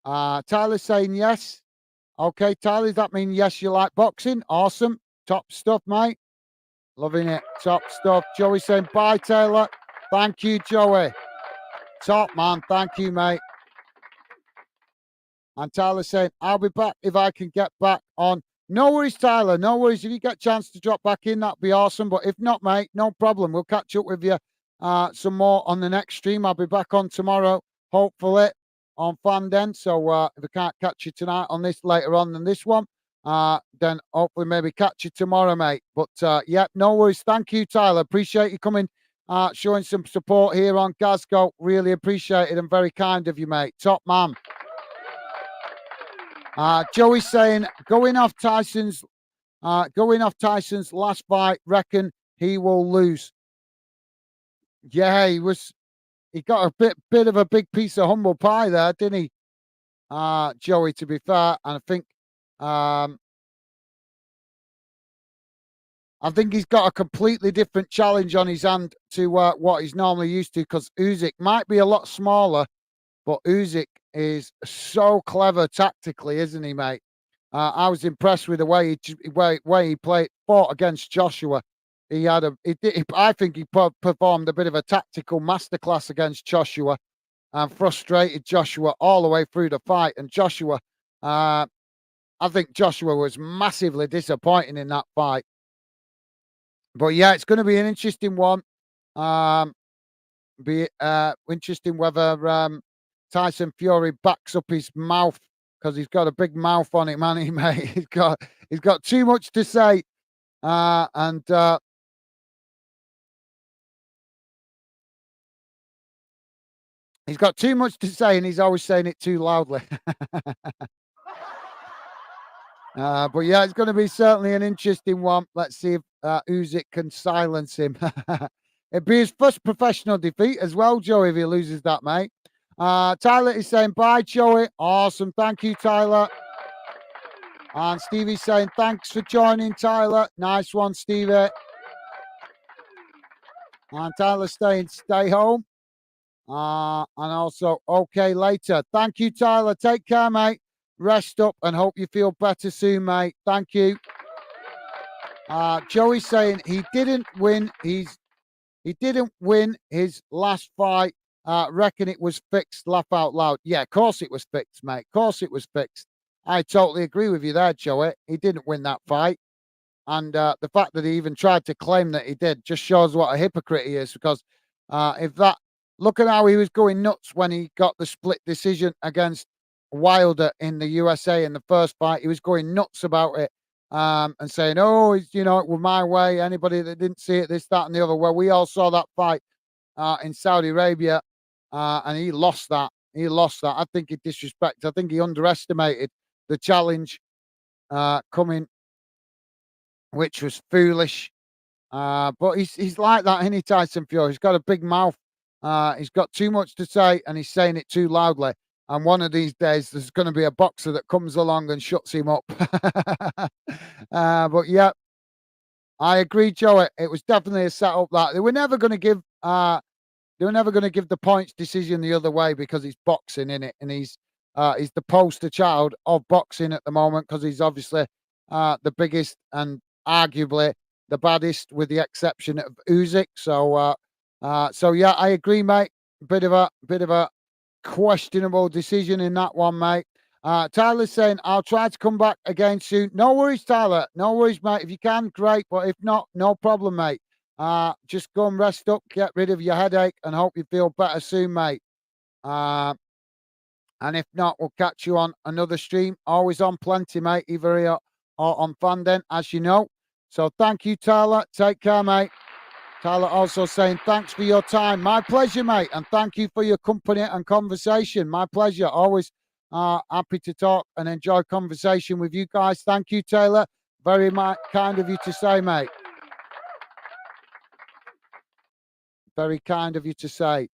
Tyler's saying yes. Okay, Tyler, does that mean yes, you like boxing? Awesome. Top stuff, mate. Loving it. Top stuff. Joey saying bye, Taylor. Thank you, Joey. Top man. Thank you, mate. And Tyler saying, I'll be back if I can get back on. No worries, Tyler. No worries. If you get a chance to drop back in, that'd be awesome. But if not, mate, no problem. We'll catch up with you some more on the next stream. I'll be back on tomorrow, hopefully, on Fanden. So if I can't catch you tonight on this later on than this one, then hopefully maybe catch you tomorrow, mate. But yeah, no worries. Thank you, Tyler. Appreciate you coming, showing some support here on Glasgow. Really appreciate it and very kind of you, mate. Top man. Joey's saying going off Tyson's last fight, reckon he will lose. Yeah, he got a bit of a big piece of humble pie there, didn't he? Joey, to be fair, and I think he's got a completely different challenge on his hand to what he's normally used to, because Usyk might be a lot smaller, but Usyk is so clever tactically, isn't he, mate? I was impressed with the way he fought against Joshua. I think he performed a bit of a tactical masterclass against Joshua and frustrated Joshua all the way through the fight. And Joshua, I think Joshua was massively disappointing in that fight. But yeah, it's going to be an interesting one. Be interesting whether Tyson Fury backs up his mouth, because he's got a big mouth on it, man. Mate, he's got too much to say, and he's got too much to say, and he's always saying it too loudly. But yeah, it's going to be certainly an interesting one. Let's see if Usyk can silence him. It'd be his first professional defeat as well, Joey, if he loses that, mate. Tyler is saying bye, Joey. Awesome. Thank you, Tyler. And Stevie's saying thanks for joining, Tyler. Nice one, Stevie. And Tyler's saying stay home. And also, okay, later. Thank you, Tyler. Take care, mate. Rest up and hope you feel better soon, mate. Thank you. Joey's saying he didn't win his last fight. Reckon it was fixed. Laugh out loud. Yeah, of course it was fixed, mate. Of course it was fixed. I totally agree with you there, Joey. He didn't win that fight. And the fact that he even tried to claim that he did just shows what a hypocrite he is. Because look at how he was going nuts when he got the split decision against Wilder in the USA in the first fight. He was going nuts about it and saying, oh, it was my way. Anybody that didn't see it, this, that, and the other. Well, we all saw that fight in Saudi Arabia, and he lost that. I think he disrespected. I think he underestimated the challenge coming, which was foolish. But he's like that, isn't he, Tyson Fury? He's got a big mouth. He's got too much to say, and he's saying it too loudly. And one of these days, there's going to be a boxer that comes along and shuts him up. But yeah, I agree, Joey. It was definitely a setup that they were never going to give. They were never going to give the points decision the other way, because he's boxing in it, and he's the poster child of boxing at the moment, because he's obviously the biggest and arguably the baddest, with the exception of Usyk. So yeah, I agree, mate. Bit of a questionable decision in that one, mate. Tyler's saying, I'll try to come back again soon. No worries, Tyler. No worries, mate. If you can, great. But if not, no problem, mate. Just go and rest up, get rid of your headache, and hope you feel better soon, mate. And if not, we'll catch you on another stream. Always on plenty, mate, either here or on Fanden, as you know. So thank you, Tyler. Take care, mate. Tyler also saying, thanks for your time. My pleasure, mate. And thank you for your company and conversation. My pleasure. Always happy to talk and enjoy conversation with you guys. Thank you, Taylor. Very kind of you to say, mate. Very kind of you to say.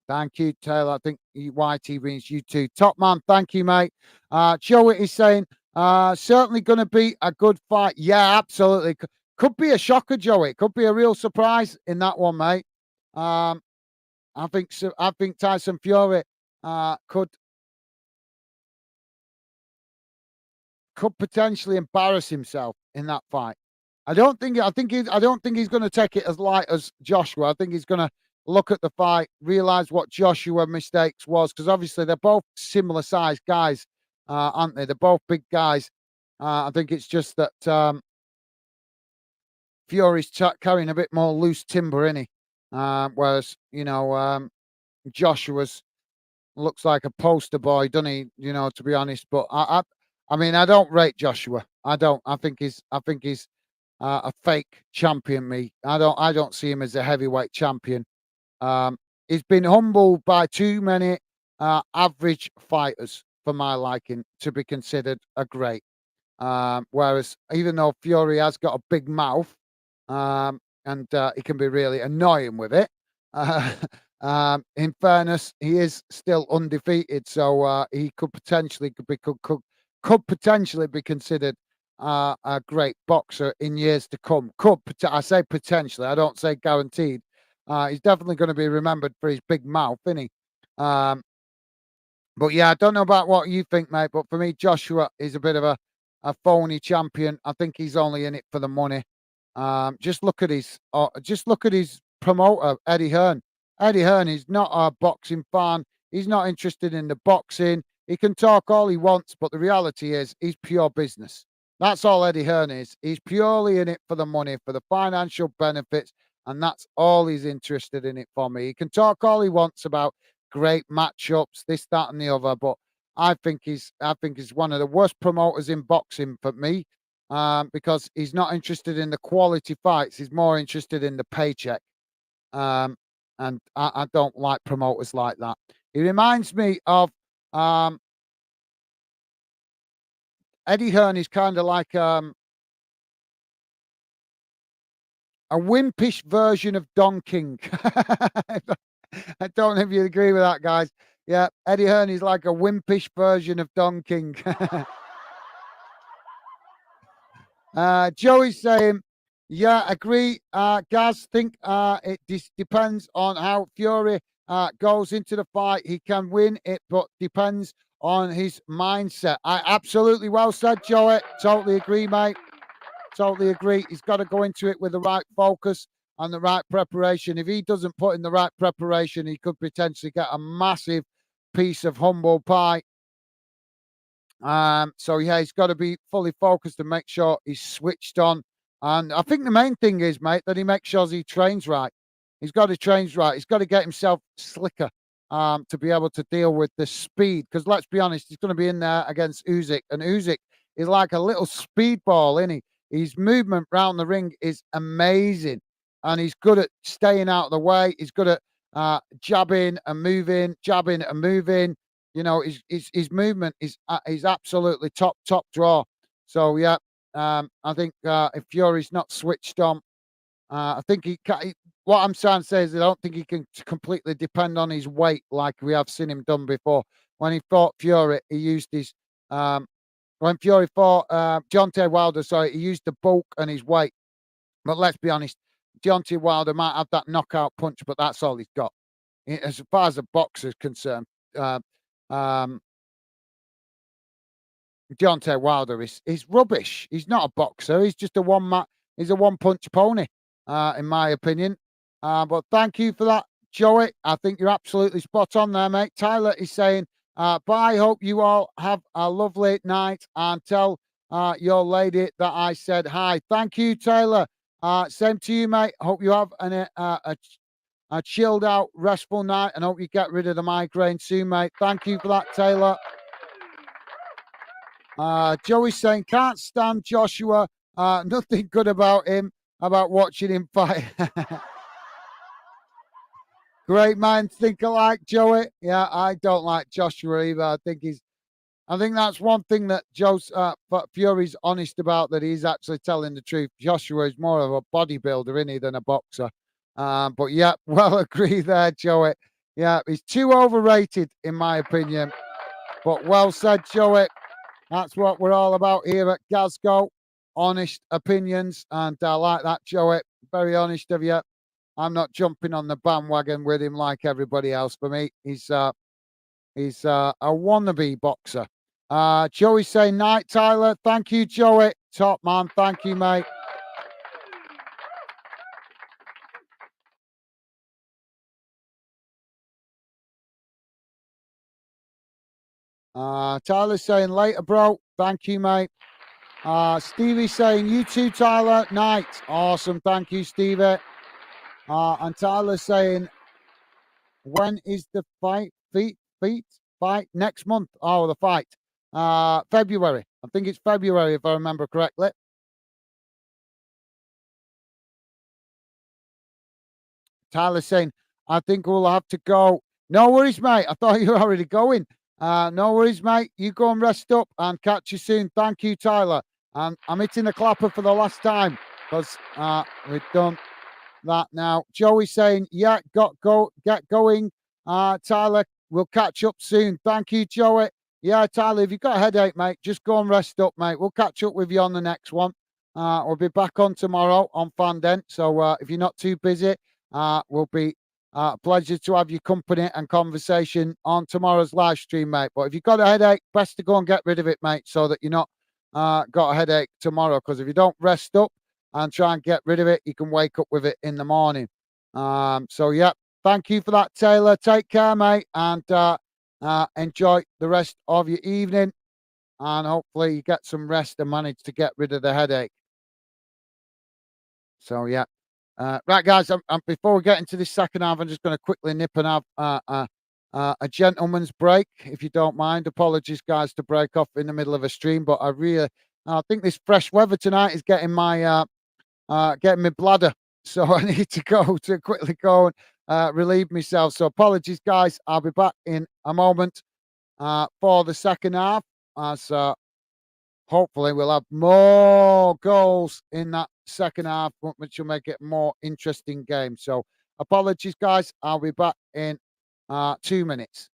Thank you, Taylor. I think YT means you too. Top man, thank you, mate. Joey is saying, Certainly going to be a good fight. Yeah, absolutely. Could be a shocker, Joey. Could be a real surprise in that one, mate. Um, I think so. I think Tyson Fury could potentially embarrass himself in that fight. I don't think he's going to take it as light as Joshua. I think he's going to look at the fight, realize what Joshua mistakes was, because obviously they're both similar sized guys, aren't they? They're both big guys. I think it's just that Fury's carrying a bit more loose timber in he, whereas Joshua's looks like a poster boy, doesn't he? To be honest, but I mean, I don't rate Joshua. I don't. I think he's a fake champion. I don't see him as a heavyweight champion. He's been humbled by too many average fighters for my liking to be considered a great. Whereas even though Fury has got a big mouth, and he can be really annoying with it, uh, in fairness, he is still undefeated, so he could potentially be considered a great boxer in years to come. I say potentially, I don't say guaranteed. He's definitely going to be remembered for his big mouth, isn't he? But yeah, I don't know about what you think, mate. But for me, Joshua is a bit of a phony champion. I think he's only in it for the money. Just look at his promoter, Eddie Hearn. Eddie Hearn is not a boxing fan. He's not interested in the boxing. He can talk all he wants, but the reality is he's pure business. That's all Eddie Hearn is. He's purely in it for the money, for the financial benefits, and that's all he's interested in it for me. He can talk all he wants about great matchups, this, that, and the other, but I think he's one of the worst promoters in boxing for me, because he's not interested in the quality fights. He's more interested in the paycheck. Um, and I don't like promoters like that. He reminds me of Eddie Hearn is kind of like a wimpish version of Don King. I don't know if you agree with that, guys. Yeah, Eddie Hearn is like a wimpish version of Don King. Joey's saying, yeah, agree. Gaz, think it depends on how Fury goes into the fight. He can win it, but depends on his mindset. I absolutely well said, Joey. Totally agree, mate. Totally agree. He's got to go into it with the right focus and the right preparation. If he doesn't put in the right preparation, he could potentially get a massive piece of humble pie. So yeah, he's got to be fully focused and make sure he's switched on. And I think the main thing is, mate, that he makes sure he trains right. He's got to train right. He's got to get himself slicker to be able to deal with the speed. Because let's be honest, he's going to be in there against Usyk, and Usyk is like a little speedball, isn't he? His movement round the ring is amazing, and he's good at staying out of the way. He's good at jabbing and moving, jabbing and moving. His movement is absolutely top draw. So yeah, I think if Fury's not switched on, I think what I'm trying to say is I don't think he can completely depend on his weight like we have seen him done before. When he fought Fury, he used his when Fury fought Deontay Wilder, sorry, he used the bulk and his weight. But let's be honest, Deontay Wilder might have that knockout punch, but that's all he's got. As far as the boxer's concerned, uh, um, Deontay Wilder is rubbish. He's not a boxer. He's just he's a one punch pony, in my opinion. But thank you for that, Joey. I think you're absolutely spot on there, mate. Tyler is saying, bye. Hope you all have a lovely night, and tell your lady that I said hi. Thank you, Taylor. Same to you, mate. Hope you have a chilled out, restful night, and hope you get rid of the migraine soon, mate. Thank you for that, Taylor. Joey's saying, can't stand Joshua. Nothing good about him, about watching him fight. Great minds think alike, Joey. Yeah, I don't like Joshua either. I think that's one thing that Fury's honest about, that he's actually telling the truth. Joshua is more of a bodybuilder, isn't he, than a boxer. But yeah, well agree there, Joey. Yeah, he's too overrated, in my opinion. But well said, Joey. That's what we're all about here at Glasgow. Honest opinions. And I like that, Joey. Very honest of you. I'm not jumping on the bandwagon with him like everybody else. For me, he's a wannabe boxer. Joey's saying night, Tyler. Thank you, Joey. Top man. Thank you, mate. Tyler's saying later, bro. Thank you, mate. Stevie's saying you too, Tyler. Night. Awesome. Thank you, Stevie. And Tyler's saying when is the fight next month? Oh, the fight. February. I think it's February if I remember correctly. Tyler's saying, I think we'll have to go. No worries, mate. I thought you were already going. No worries, mate. You go and rest up and catch you soon. Thank you, Tyler. And I'm hitting the clapper for the last time because we've done that now. Joey's saying, yeah, get going. Tyler, we'll catch up soon. Thank you, Joey. Yeah, Tyler, if you've got a headache, mate, just go and rest up, mate. We'll catch up with you on the next one. We'll be back on tomorrow on Fandent. So if you're not too busy, will be a pleasure to have your company and conversation on tomorrow's live stream, mate. But if you've got a headache, best to go and get rid of it, mate, so that you're not got a headache tomorrow. Because if you don't rest up and try and get rid of it, you can wake up with it in the morning. So, yeah, thank you for that, Taylor. Take care, mate, and enjoy the rest of your evening. And hopefully you get some rest and manage to get rid of the headache. So, yeah. Right, guys, before we get into this second half, I'm just going to quickly nip and have a gentleman's break, if you don't mind. Apologies, guys, to break off in the middle of a stream, but I think this fresh weather tonight is getting my bladder, so I need to quickly go and relieve myself. So apologies, guys. I'll be back in a moment for the second half, as hopefully we'll have more goals in that second half, which will make it a more interesting game. So apologies, guys. I'll be back in 2 minutes.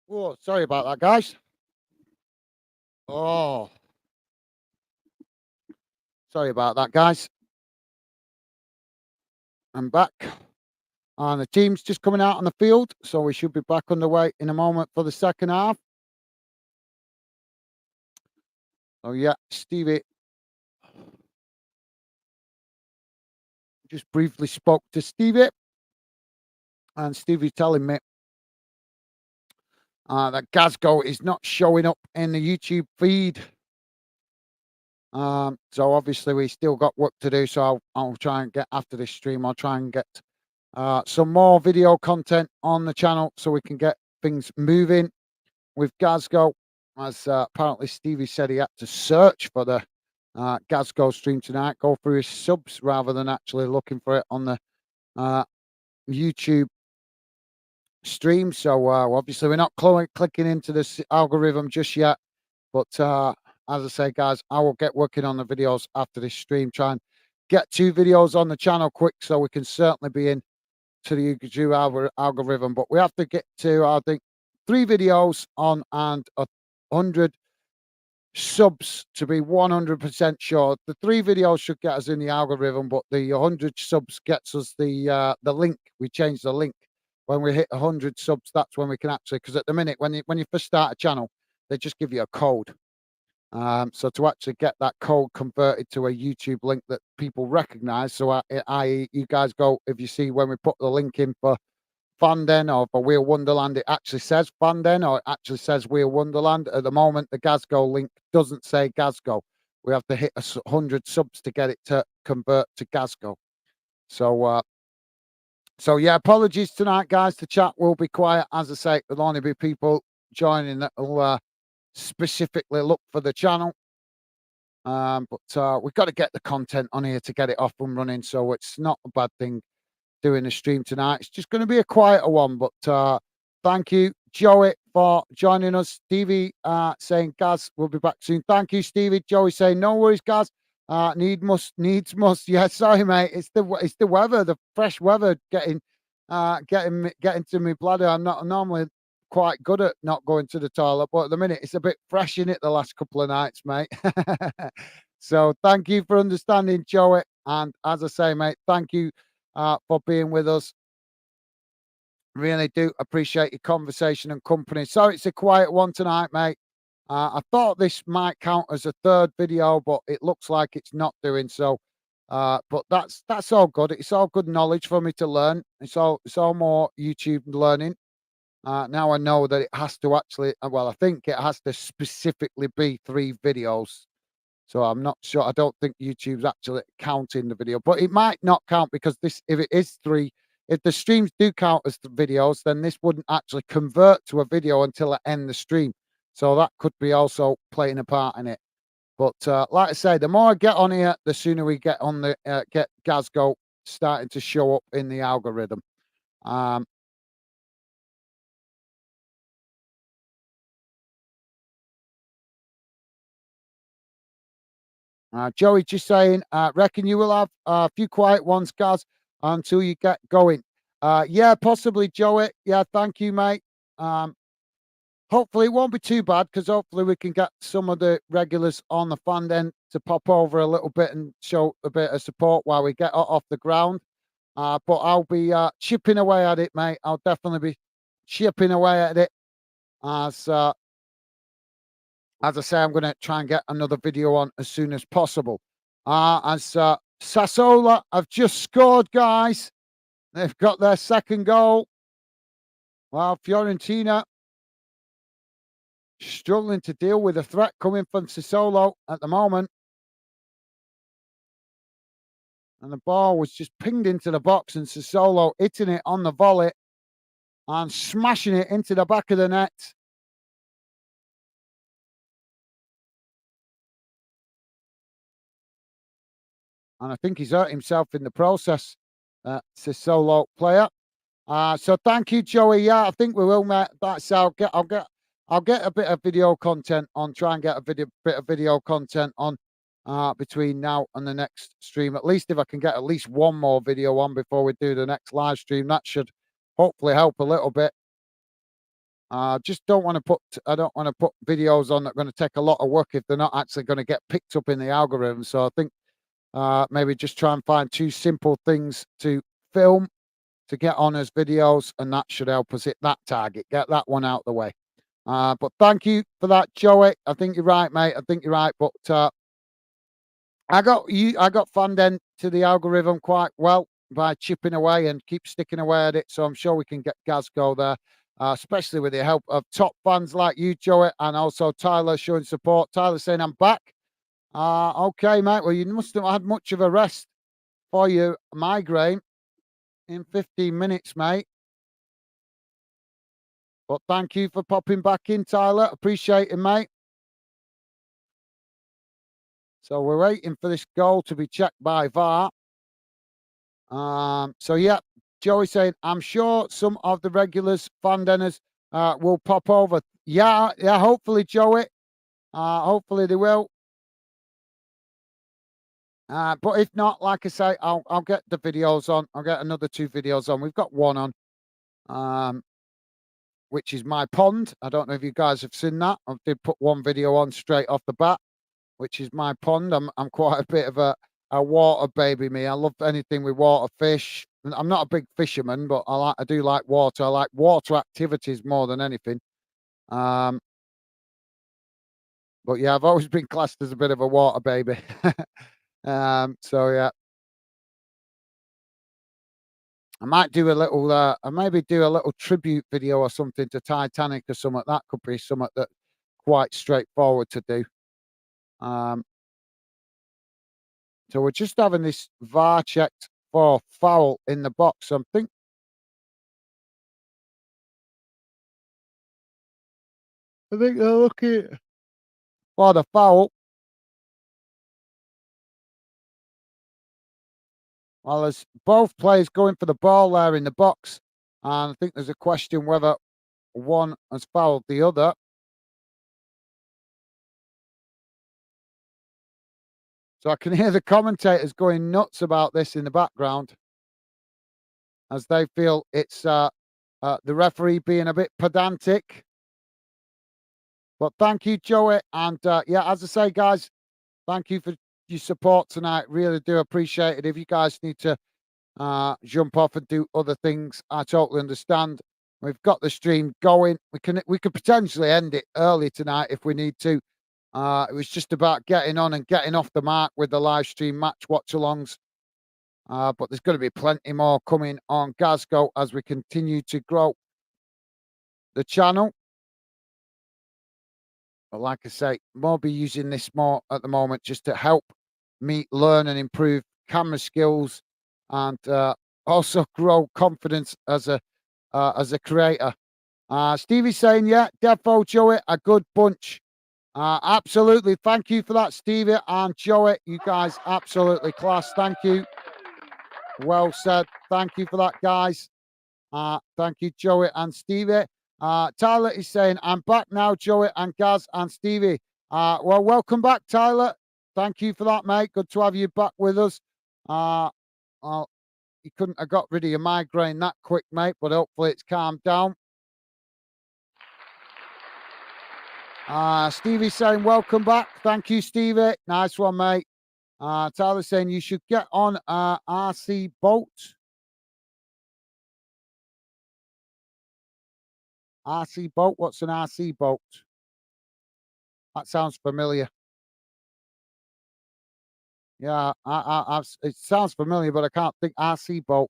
Oh, sorry about that, guys. Oh, sorry about that, guys. I'm back. And the team's just coming out on the field, so we should be back underway in a moment for the second half. Oh, yeah, Stevie just briefly spoke to Stevie, and Stevie telling me that Glasgow is not showing up in the YouTube feed. So obviously we still got work to do. So I'll try and get after this stream. I'll try and get some more video content on the channel so we can get things moving with Glasgow. As apparently Stevie said he had to search for the Glasgow stream tonight, go through his subs rather than actually looking for it on the YouTube stream. So obviously we're not clicking into this algorithm just yet. But as I say, guys, I will get working on the videos after this stream. Try and get 2 videos on the channel quick so we can certainly be in to the YouTube algorithm. But we have to get to, I think, 3 videos on and 100 subs to be 100% sure. The 3 videos should get us in the algorithm, but the 100 subs gets us the link. We change the link. When we hit 100 subs, that's when we can actually, because at the minute, when you first start a channel, they just give you a code. So to actually get that code converted to a YouTube link that people recognize, so i.e. you guys go, if you see when we put the link in for Fanden or for Wheel Wonderland, it actually says Fanden or it actually says Wheel Wonderland. At the moment, the Glasgow link doesn't say Glasgow. We have to hit 100 subs to get it to convert to Glasgow. So yeah, apologies tonight, guys. The chat will be quiet. As I say, there'll only be people joining that will specifically look for the channel. But we've got to get the content on here to get it off and running. So it's not a bad thing doing a stream tonight. It's just going to be a quieter one. But thank you, Joey, for joining us. Stevie saying, Gaz, we'll be back soon. Thank you, Stevie. Joey saying, no worries, Gaz. Needs must. Yeah, sorry, mate. It's the weather, the fresh weather getting to me bladder. I'm not normally quite good at not going to the toilet, but at the minute it's a bit fresh in it the last couple of nights, mate. So thank you for understanding, Joey. And as I say, mate, thank you for being with us. Really do appreciate your conversation and company. Sorry, it's a quiet one tonight, mate. I thought this might count as a 3rd video, but it looks like it's not doing so. But that's all good. It's all good knowledge for me to learn. It's all more YouTube learning. Now I know that it has to actually, well, I think it has to specifically be 3 videos. So I'm not sure. I don't think YouTube's actually counting the video, but it might not count because if it is 3, if the streams do count as the videos, then this wouldn't actually convert to a video until I end the stream. So that could be also playing a part in it. But like I say, the more I get on here, the sooner we get on the get Glasgow starting to show up in the algorithm. Joey just saying, reckon you will have a few quiet ones, Gaz, until you get going. Yeah, possibly, Joey. Yeah, thank you, mate. Hopefully it won't be too bad because hopefully we can get some of the regulars on the fan then to pop over a little bit and show a bit of support while we get off the ground. But I'll be chipping away at it, mate. I'll definitely be chipping away at it as I say, I'm going to try and get another video on as soon as possible. As Sassuolo have just scored, guys. They've got their 2nd goal. Well, Fiorentina struggling to deal with the threat coming from Sassuolo at the moment. And the ball was just pinged into the box and Sassuolo hitting it on the volley and smashing it into the back of the net. And I think he's hurt himself in the process, Sassuolo player. So thank you, Joey. Yeah, I think we will, mate. I'll get a bit of video content on. Try and get a bit of video content on between now and the next stream. At least if I can get at least one more video on before we do the next live stream, that should hopefully help a little bit. Just don't want to put. I don't want to put videos on that are going to take a lot of work if they're not actually going to get picked up in the algorithm. So I think maybe just try and find two simple things to film to get on as videos, and that should help us hit that target. Get that one out of the way. But thank you for that, Joey. I think you're right, mate. I think you're right. But I got fanned into the algorithm quite well by chipping away and keep sticking away at it. So I'm sure we can get Glasgow there, especially with the help of top fans like you, Joey, and also Tyler showing support. Tyler saying I'm back. Okay, mate. Well, you must have had much of a rest for your migraine in 15 minutes, mate. But thank you for popping back in, Tyler. Appreciate it, mate. So we're waiting for this goal to be checked by VAR. So yeah, Joey saying, I'm sure some of the regulars, Fandenners, will pop over. Yeah, hopefully, Joey. Hopefully they will. But if not, like I say, I'll get the videos on. I'll get another 2 videos on. We've got one on, which is my pond. I don't know if you guys have seen that. I did put one video on straight off the bat, which is my pond. I'm quite a bit of a water baby, me. I love anything with water, fish. I'm not a big fisherman, but I do like water. I like water activities more than anything. But yeah, I've always been classed as a bit of a water baby. So yeah, I might do a little. I maybe do a little tribute video or something to Titanic or something. That could be something that quite straightforward to do. Um, so we're just having this VAR checked for foul in the box. I think they're looking for the foul. Well, there's both players going for the ball there in the box. And I think there's a question whether one has fouled the other. So I can hear the commentators going nuts about this in the background as they feel it's the referee being a bit pedantic. But thank you, Joey. And yeah, as I say, guys, thank you for your support tonight. Really do appreciate it. If you guys need to jump off and do other things, I totally understand. We've got the stream going. We could potentially end it early tonight if we need to. It was just about getting on and getting off the mark with the live stream match watch-alongs. But there's going to be plenty more coming on Glasgow as we continue to grow the channel. But like I say, we'll be using this more at the moment just to help me learn and improve camera skills and also grow confidence as a creator. Stevie's saying, yeah, Defo, Joey, a good bunch. Absolutely. Thank you for that, Stevie and Joey. You guys absolutely class. Thank you. Well said. Thank you for that, guys. Thank you, Joey and Stevie. Tyler is saying, I'm back now, Joey and Gaz and Stevie. Well, welcome back, Tyler. Thank you for that, mate. Good to have you back with us. Well, you couldn't have got rid of your migraine that quick, mate, but hopefully it's calmed down. Stevie saying, welcome back. Thank you, Stevie. Nice one, mate. Tyler saying, you should get on RC boat. RC boat? What's an RC boat? That sounds familiar. Yeah, it sounds familiar, but I can't think RC boat.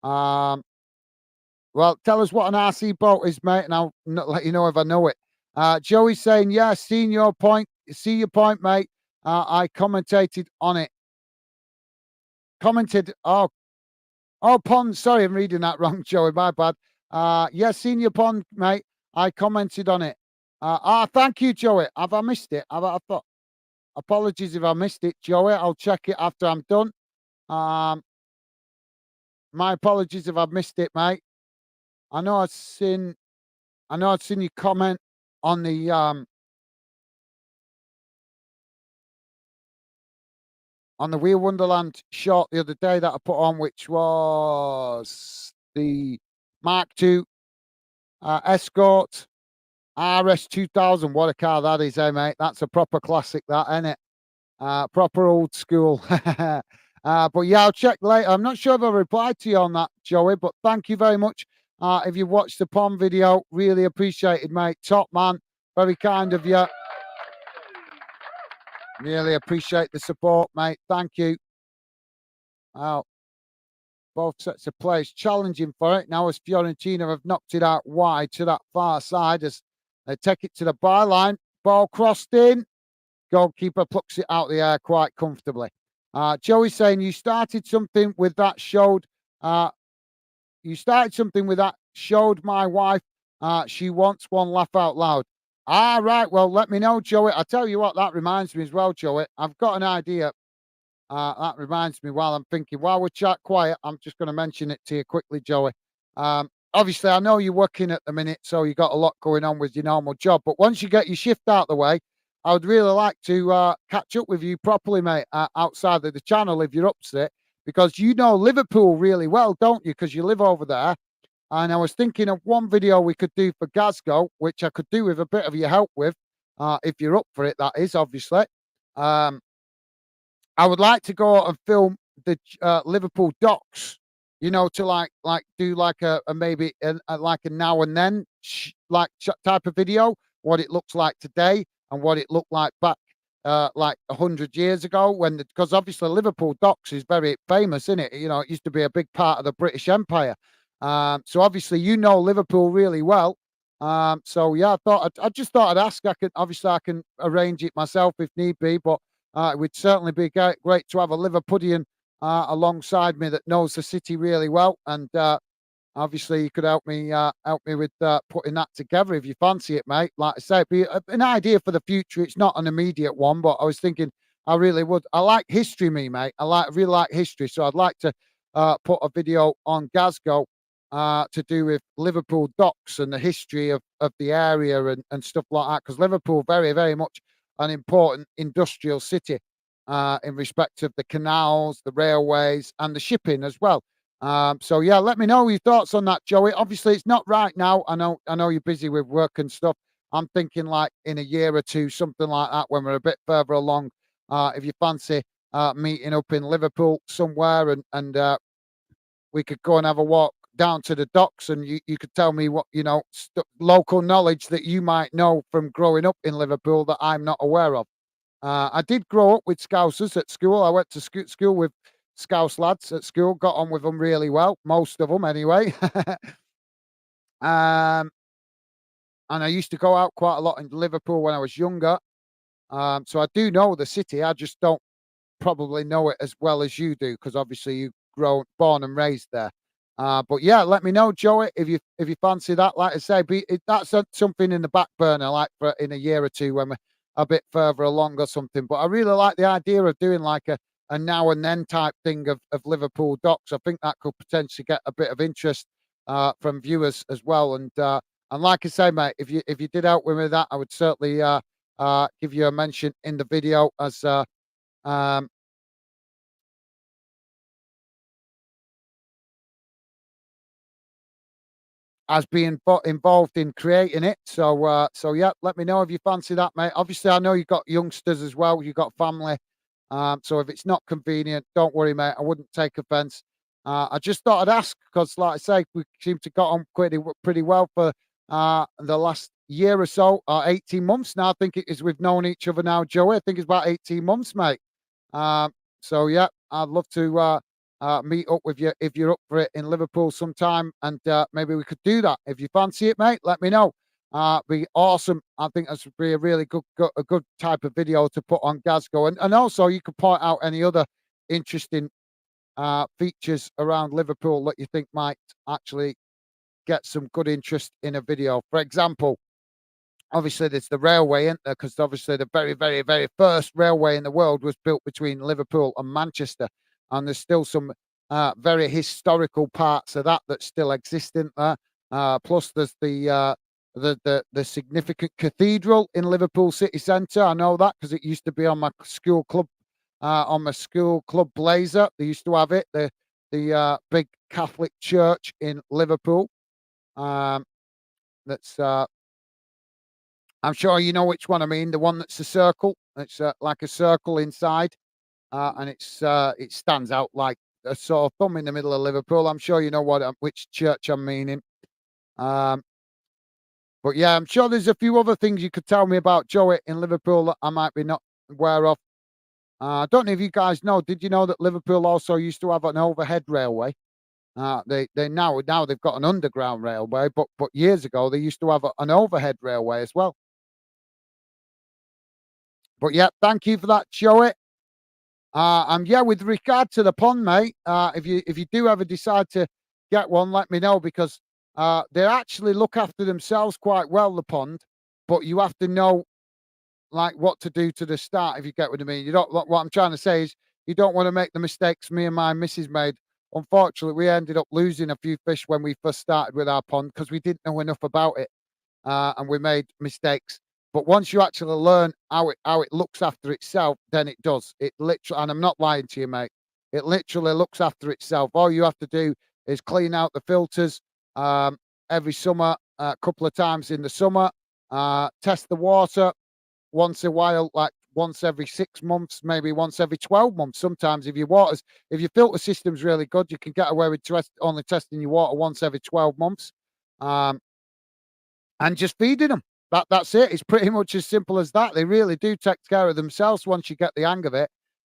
Well, tell us what an RC boat is, mate, and I'll let you know if I know it. Joey's saying, yeah, seeing your point. See your point, mate. I commentated on it. Commented. Oh, pond. Sorry, I'm reading that wrong, Joey. My bad. Yeah, seen your pond, mate. I commented on it. Thank you, Joey. Have I missed it? I thought. Apologies if I missed it, Joey. I'll check it after I'm done. My apologies if I've missed it, mate. I know I've seen you comment on the Wheel Wonderland short the other day that I put on, which was the Mark II Escort RS 2000. What a car that is, eh, mate? That's a proper classic, that, ain't it? Proper old school. But yeah, I'll check later. I'm not sure if I replied to you on that, Joey, but thank you very much. If you watched the pond video, really appreciated, mate. Top man. Very kind of you. Really appreciate the support, mate. Thank you. Oh, both sets of players challenging for it. Now as Fiorentina have knocked it out wide to that far side as they take it to the byline. Ball crossed in. Goalkeeper plucks it out the air quite comfortably. Joey's saying you started something with that showed my wife. She wants one, laugh out loud. Right. Well, let me know, Joey. I tell you what, that reminds me as well, Joey. I've got an idea. That reminds me, while I'm thinking, while we're chat quiet, I'm just going to mention it to you quickly, Joey. Obviously, I know you're working at the minute, so you got a lot going on with your normal job. But once you get your shift out the way, I would really like to catch up with you properly, mate, outside of the channel if you're up to it, because you know Liverpool really well, don't you? Because you live over there. And I was thinking of one video we could do for Glasgow, which I could do with a bit of your help with, if you're up for it, that is, obviously. Um, I would like to go out and film the Liverpool docks, you know, to do like a maybe like a now and then type of video, what it looks like today and what it looked like back like 100 years ago when because obviously Liverpool docks is very famous, isn't it? You know, it used to be a big part of the British Empire. So obviously you know Liverpool really well. So yeah, I just thought I'd ask. I can arrange it myself if need be, but it would certainly be great to have a Liverpudlian alongside me that knows the city really well. And obviously, you could help me with putting that together if you fancy it, mate. Like I say, it'd be an idea for the future. It's not an immediate one, but I was thinking I really would. I like history, me mate. Really like history, so I'd like to put a video on Glasgow to do with Liverpool docks and the history of the area and stuff like that. Because Liverpool very very much an important industrial city in respect of the canals, the railways, and the shipping as well. So yeah, let me know your thoughts on that, Joey. Obviously, it's not right now. I know you're busy with work and stuff. I'm thinking like in a year or two, something like that, when we're a bit further along. If you fancy meeting up in Liverpool somewhere, and we could go and have a walk down to the docks, and you could tell me what local knowledge that you might know from growing up in Liverpool that I'm not aware of. I did grow up with Scousers at school. I went to school with Scouse lads at school, got on with them really well, most of them anyway. um, and I used to go out quite a lot in Liverpool when I was younger. So I do know the city. I just don't probably know it as well as you do because obviously you born and raised there. But yeah, let me know, Joey, if you fancy that. Like I say, that's something in the back burner, like for in a year or two when we're a bit further along or something. But I really like the idea of doing like a now and then type thing of Liverpool docks. I think that could potentially get a bit of interest from viewers as well. And like I say, mate, if you did help with me with that, I would certainly give you a mention in the video um, as being involved in creating it. So yeah, let me know if you fancy that, mate. Obviously, I know you've got youngsters as well. You've got family. So if it's not convenient, don't worry, mate. I wouldn't take offence. I just thought I'd ask because, like I say, we seem to got on pretty well for the last year or so, 18 months now. I think it is we've known each other now, Joey. I think it's about 18 months, mate. Um, so yeah, I'd love to meet up with you if you're up for it in Liverpool sometime, and maybe we could do that. If you fancy it, mate, let me know. Be awesome. I think that would be a really a good type of video to put on Glasgow, and also you could point out any other interesting features around Liverpool that you think might actually get some good interest in a video. For example, obviously there's the railway, isn't there? Because obviously the very, very, very first railway in the world was built between Liverpool and Manchester, and there's still some very historical parts of that still exist in there. Plus, there's the significant cathedral in Liverpool city centre. I know that because it used to be on my school club blazer. They used to have it. The big Catholic church in Liverpool. Um, That's I'm sure you know which one I mean. The one that's a circle. It's like a circle inside, and it stands out like a sort of thumb in the middle of Liverpool. I'm sure you know which church I'm meaning. Um, but yeah, I'm sure there's a few other things you could tell me about Joey in Liverpool that I might be not aware of. I don't know if you guys know. Did you know that Liverpool also used to have an overhead railway? They now they've got an underground railway, but years ago they used to have an overhead railway as well. But yeah, thank you for that, Joey. Yeah, with regard to the pond, mate, if you do ever decide to get one, let me know because they actually look after themselves quite well, the pond, but you have to know like what to do to the start, if you get what I mean. You don't what I'm trying to say is you don't want to make the mistakes me and my missus made. Unfortunately, we ended up losing a few fish when we first started with our pond because we didn't know enough about it, and we made mistakes. But once you actually learn how it looks after itself, then it does. It literally, and I'm not lying to you, mate. It literally looks after itself. All you have to do is clean out the filters every summer, a couple of times in the summer. Test the water once a while, like once every 6 months, maybe once every 12 months. Sometimes if your filter system's really good, you can get away with only testing your water once every 12 months. Um, and just feeding them. That's it. It's pretty much as simple as that. They really do take care of themselves once you get the hang of it.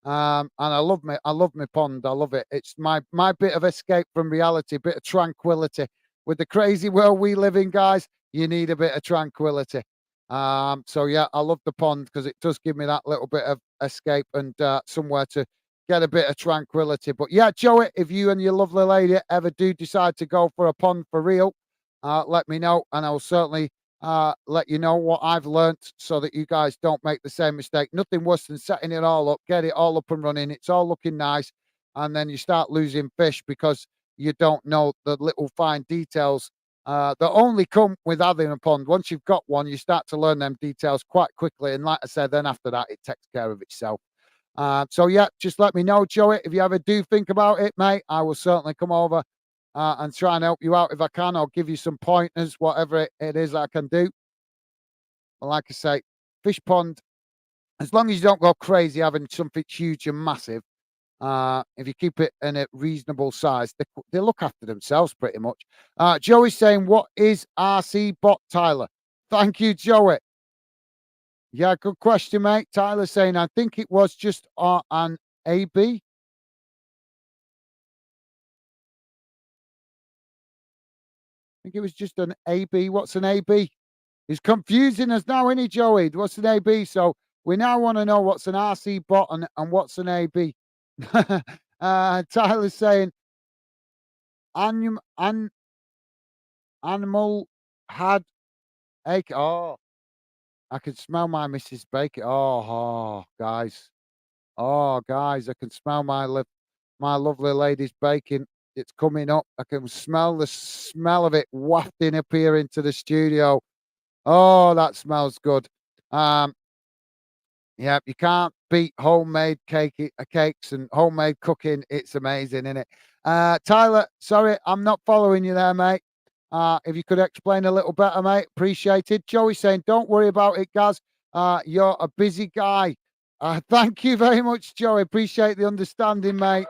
And I love my pond. I love it. It's my bit of escape from reality, bit of tranquility. With the crazy world we live in, guys, you need a bit of tranquility. So yeah, I love the pond because it does give me that little bit of escape and somewhere to get a bit of tranquility. But yeah, Joey, if you and your lovely lady ever do decide to go for a pond for real, let me know, and I'll certainly let you know what I've learnt so that you guys don't make the same mistake. Nothing worse than setting it all up, get it all up and running. It's all looking nice, and then you start losing fish because you don't know the little fine details that only come with having a pond. Once you've got one, you start to learn them details quite quickly, and like I said, then after that, it takes care of itself. So yeah, just let me know, Joey, if you ever do think about it, mate. I will certainly come over and try and help you out if I can. I'll give you some pointers, whatever it is I can do. But like I say, fish pond, as long as you don't go crazy having something huge and massive, if you keep it in a reasonable size, they look after themselves pretty much. Joey's saying, what is RC bot, Tyler? Thank you, Joey. Yeah, good question, mate. Tyler saying, I think it was just an AB. I think it was just an AB. What's an AB? He's confusing us now, isn't he, Joey? What's an AB? So we now want to know what's an RC bot and what's an AB. Tyler's saying an animal had acre. Oh, I can smell my Mrs. Bacon. Guys. Oh, guys, I can smell my lovely lady's bacon. It's coming up. I can smell the smell of it wafting up here into the studio. Oh, that smells good. Um, Yeah, you can't beat homemade cakes and homemade cooking. It's amazing, isn't it? Tyler, sorry, I'm not following you there, mate. If you could explain a little better, mate, appreciated. Joey saying, don't worry about it, Gaz. You're a busy guy. Thank you very much, Joey. Appreciate the understanding, mate.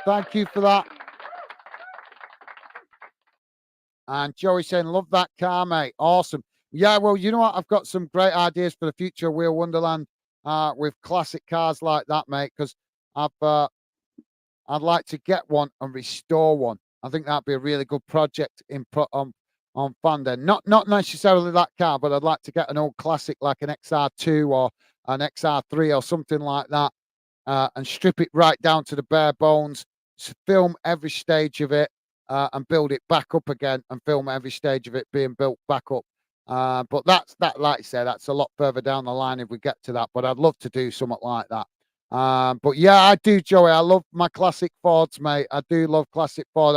Thank you for that. And Joey saying, love that car, mate. Awesome. Yeah, well, you know what? I've got some great ideas for the future of Wheel Wonderland with classic cars like that, mate, because I'd like to get one and restore one. I think that'd be a really good project on Fanda. Not necessarily that car, but I'd like to get an old classic like an XR2 or an XR3 or something like that, and strip it right down to the bare bones, film every stage of it, and build it back up again, and film every stage of it being built back up. But that, like I said, that's a lot further down the line if we get to that. But I'd love to do something like that. But yeah, I do, Joey. I love my classic Fords, mate. I do love classic Ford.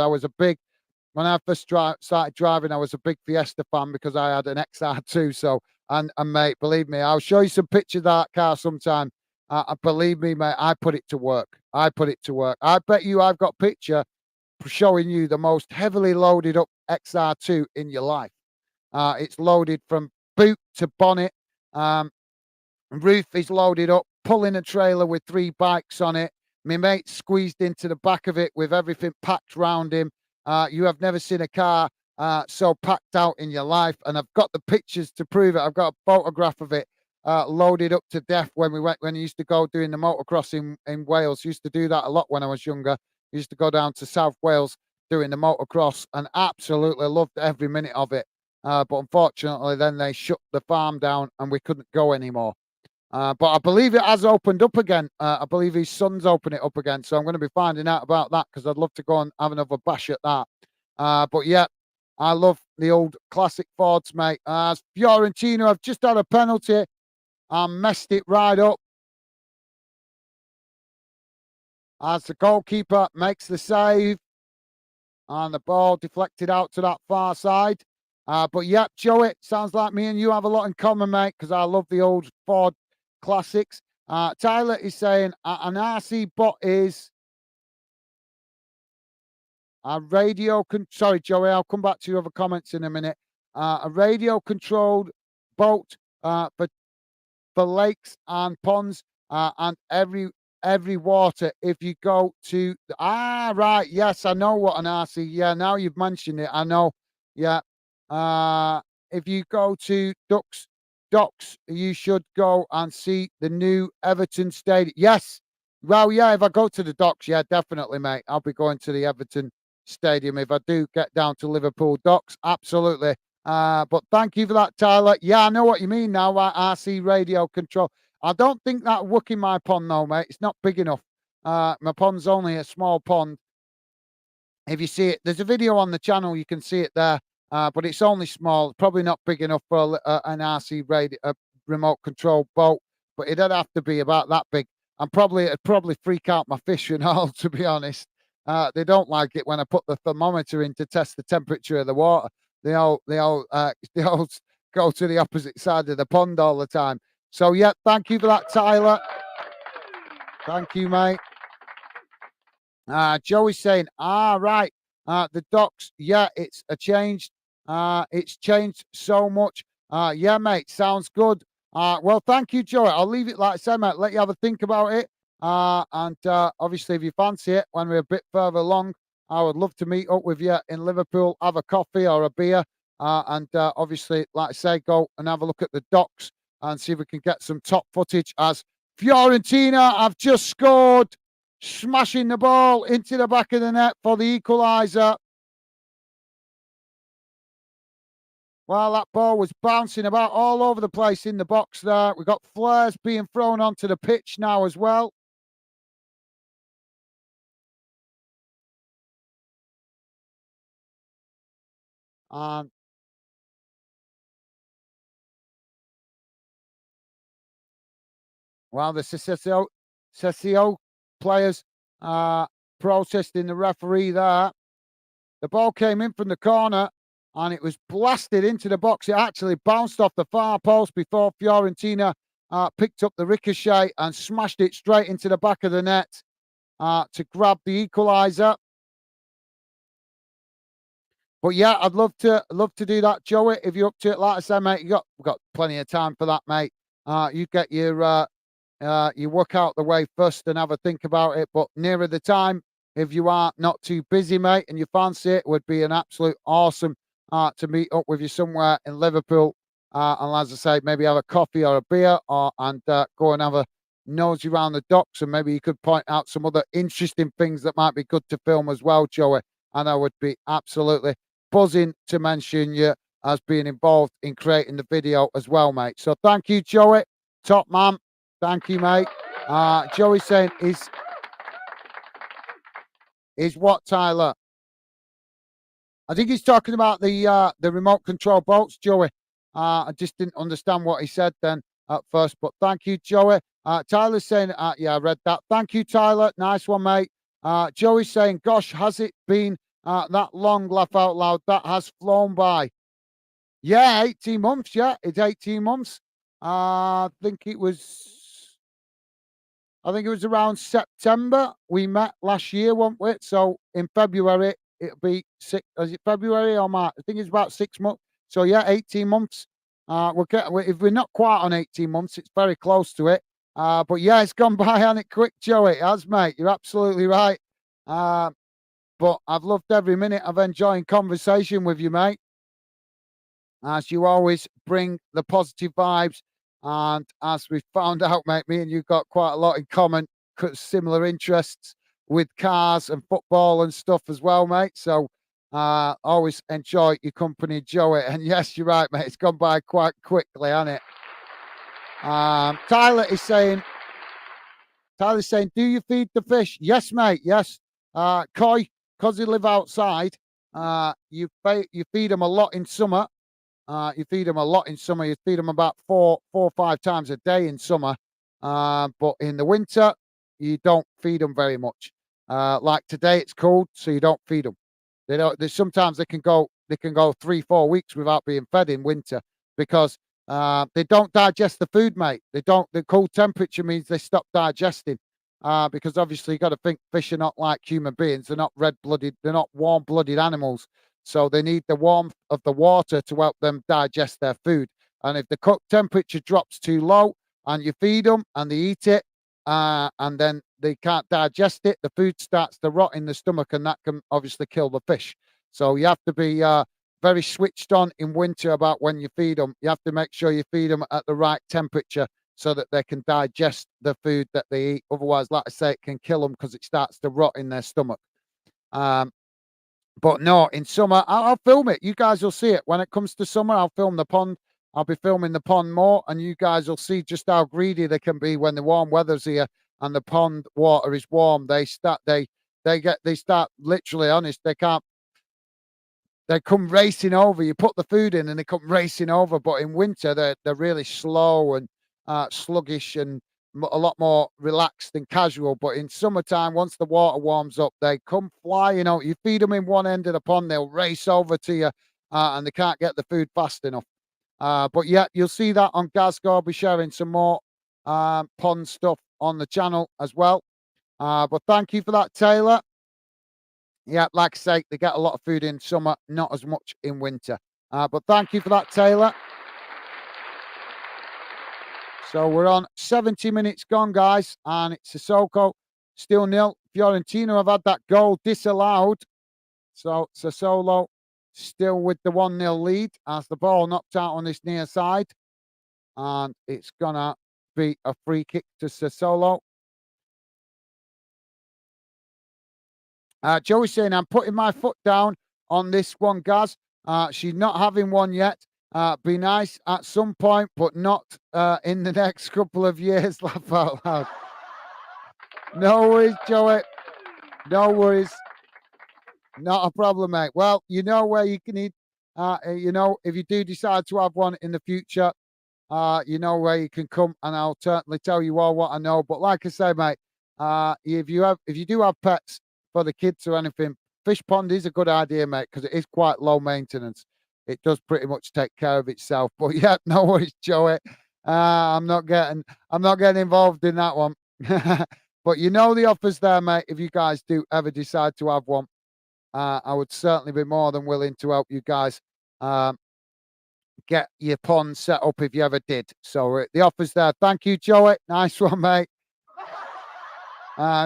When I first started driving, I was a big Fiesta fan because I had an XR2. So, and mate, believe me, I'll show you some pictures of that car sometime. Believe me, mate, I put it to work. I put it to work. I bet you I've got picture showing you the most heavily loaded up XR2 in your life. It's loaded from boot to bonnet. Roof is loaded up, pulling a trailer with 3 bikes on it. My mate squeezed into the back of it with everything packed round him. You have never seen a car so packed out in your life, and I've got the pictures to prove it. I've got a photograph of it loaded up to death when I used to go doing the motocross in Wales. Used to do that a lot when I was younger. Used to go down to South Wales doing the motocross and absolutely loved every minute of it. But unfortunately, then they shut the farm down and we couldn't go anymore. But I believe it has opened up again. I believe his son's opened it up again. So I'm going to be finding out about that because I'd love to go and have another bash at that. But yeah, I love the old classic Fords, mate. Fiorentina have just had a penalty and messed it right up as the goalkeeper makes the save and the ball deflected out to that far side. But yeah, Joey, sounds like me and you have a lot in common, mate, because I love the old Ford classics. Tyler is saying an RC bot is a radio. Sorry, Joey, I'll come back to your other comments in a minute. A radio controlled boat for lakes and ponds and every water. If you go to right, yes, I know what an RC. Yeah, now you've mentioned it, I know. Yeah, if you go to Docks, you should go and see the new Everton Stadium. Yes, well, yeah, if I go to the Docks, yeah, definitely, mate. I'll be going to the Everton Stadium if I do get down to Liverpool Docks. Absolutely. But thank you for that, Tyler. Yeah, I know what you mean now. RC radio control. I don't think that work in my pond, though, mate. It's not big enough. My pond's only a small pond. If you see it, there's a video on the channel. You can see it there, but it's only small. Probably not big enough for an RC radio, remote control boat. But it'd have to be about that big. And it'd probably freak out my fish and all, to be honest. They don't like it when I put the thermometer in to test the temperature of the water. They all go to the opposite side of the pond all the time. So yeah, thank you for that, Tyler. Thank you, mate. Joey's saying, right, the Docks, yeah, it's a change. It's changed so much. Yeah, mate, sounds good. Well, thank you, Joey. I'll leave it like I said, mate. Let you have a think about it. And obviously, if you fancy it, when we're a bit further along, I would love to meet up with you in Liverpool, have a coffee or a beer. And obviously, like I say, go and have a look at the Docks and see if we can get some top footage as Fiorentina have just scored, smashing the ball into the back of the net for the equaliser. Well, that ball was bouncing about all over the place in the box there. We've got flares being thrown onto the pitch now as well. And well, the Sassuolo players protesting the referee there. The ball came in from the corner and it was blasted into the box. It actually bounced off the far post before Fiorentina picked up the ricochet and smashed it straight into the back of the net to grab the equaliser. But yeah, I'd love to do that, Joey. If you're up to it, like I said, mate, we've got plenty of time for that, mate. You get your work out the way first and have a think about it. But nearer the time, if you are not too busy, mate, and you fancy it, would be an absolute awesome to meet up with you somewhere in Liverpool. And as I say, maybe have a coffee or a beer, and go and have a nosy around the Docks, and maybe you could point out some other interesting things that might be good to film as well, Joey. And I would be absolutely buzzing to mention you as being involved in creating the video as well, mate. So thank you, Joey. Top man. Thank you, mate. Joey saying is what, Tyler? I think he's talking about the remote control boats, Joey. I just didn't understand what he said then at first, but thank you, Joey. Tyler's saying, yeah, I read that. Thank you, Tyler. Nice one, mate. Joey's saying, gosh, has it been that long? Laugh out loud. That has flown by. Yeah, 18 months. Yeah, it's 18 months. I think it was around September we met last year, wasn't we? So in February, it'll be is it February or March? I think it's about 6 months. So yeah, 18 months. If we're not quite on 18 months, it's very close to it. But yeah, it's gone by on it quick, Joe. It has, mate. You're absolutely right. But I've loved every minute of enjoying conversation with you, mate. As you always bring the positive vibes. And as we found out, mate, me and you got quite a lot in common, similar interests with cars and football and stuff as well, mate. So always enjoy your company, Joey. And yes, you're right, mate. It's gone by quite quickly, hasn't it? Tyler's saying, do you feed the fish? Yes, mate. Yes. Koi, because they live outside, you feed them a lot in summer. You feed them a lot in summer. You feed them about four or five times a day in summer. But in the winter, you don't feed them very much. Like today, it's cold, so you don't feed them. They don't. Sometimes they can go 3-4 weeks without being fed in winter because they don't digest the food, mate. They don't. The cold temperature means they stop digesting. Because obviously you got to think fish are not like human beings. They're not red-blooded. They're not warm-blooded animals. So they need the warmth of the water to help them digest their food. And if the temperature drops too low and you feed them and they eat it, and then they can't digest it, the food starts to rot in the stomach, and that can obviously kill the fish. So you have to be very switched on in winter about when you feed them. You have to make sure you feed them at the right temperature so that they can digest the food that they eat. Otherwise, like I say, it can kill them because it starts to rot in their stomach. But no, in summer, I'll film it. You guys will see it. When it comes to summer, I'll film the pond. I'll be filming the pond more, and you guys will see just how greedy they can be when the warm weather's here and the pond water is warm. They start literally honest. They come racing over. You put the food in and they come racing over. But in winter, they're really slow and sluggish and a lot more relaxed and casual. But in summertime, once the water warms up, they come flying out. You feed them in one end of the pond, they'll race over to you, and they can't get the food fast enough. But yeah, you'll see that on Glasgow. I'll be sharing some more pond stuff on the channel as well. But thank you for that, Taylor. Yeah, like I say, they get a lot of food in summer, not as much in winter. But thank you for that, Taylor. So we're on 70 minutes gone, guys, and it's Sissoko still nil. Fiorentina have had that goal disallowed. So Sassuolo still with the 1-0 lead as the ball knocked out on this near side. And it's going to be a free kick to Sassuolo. Joey's saying, I'm putting my foot down on this one, Gaz. She's not having one yet. Be nice at some point, but not in the next couple of years. Laugh out loud. No worries, Joey. No worries. Not a problem, mate. Well, you know where you can eat. If you do decide to have one in the future, you know where you can come, and I'll certainly tell you all what I know. But like I say, mate, if you do have pets for the kids or anything, fish pond is a good idea, mate, because it is quite low maintenance. It does pretty much take care of itself. But yeah, no worries, Joey. I'm not getting involved in that one. But you know the offers there, mate. If you guys do ever decide to have one, I would certainly be more than willing to help you guys get your pond set up if you ever did. So the offer's there. Thank you, Joey. Nice one, mate.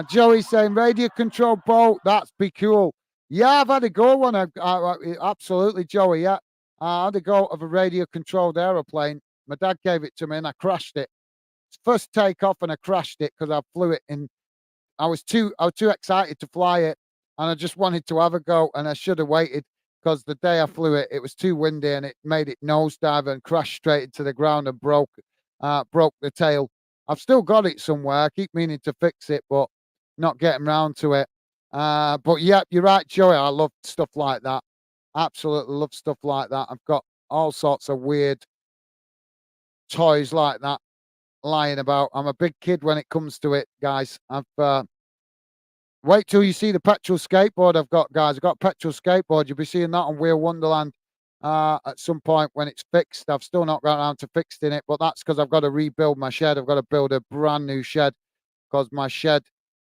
Joey saying radio control boat. That's be cool. Yeah, I've had a go on absolutely, Joey. Yeah, I had a go of a radio controlled aeroplane. My dad gave it to me and I crashed it. First takeoff and I crashed it because I flew it in. I was too excited to fly it, and I just wanted to have a go, and I should have waited because the day I flew it, it was too windy and it made it nosedive and crashed straight into the ground and broke the tail. I've still got it somewhere. I keep meaning to fix it, but not getting round to it. But yeah, you're right, Joey. I love stuff like that. Absolutely love stuff like that. I've got all sorts of weird toys like that lying about. I'm a big kid when it comes to it, guys. Wait till you see the petrol skateboard I've got, guys. I've got petrol skateboard. You'll be seeing that on Wheel Wonderland at some point when it's fixed. I've still not got around to fixing it, but that's because I've got to rebuild my shed. I've got to build a brand new shed because my shed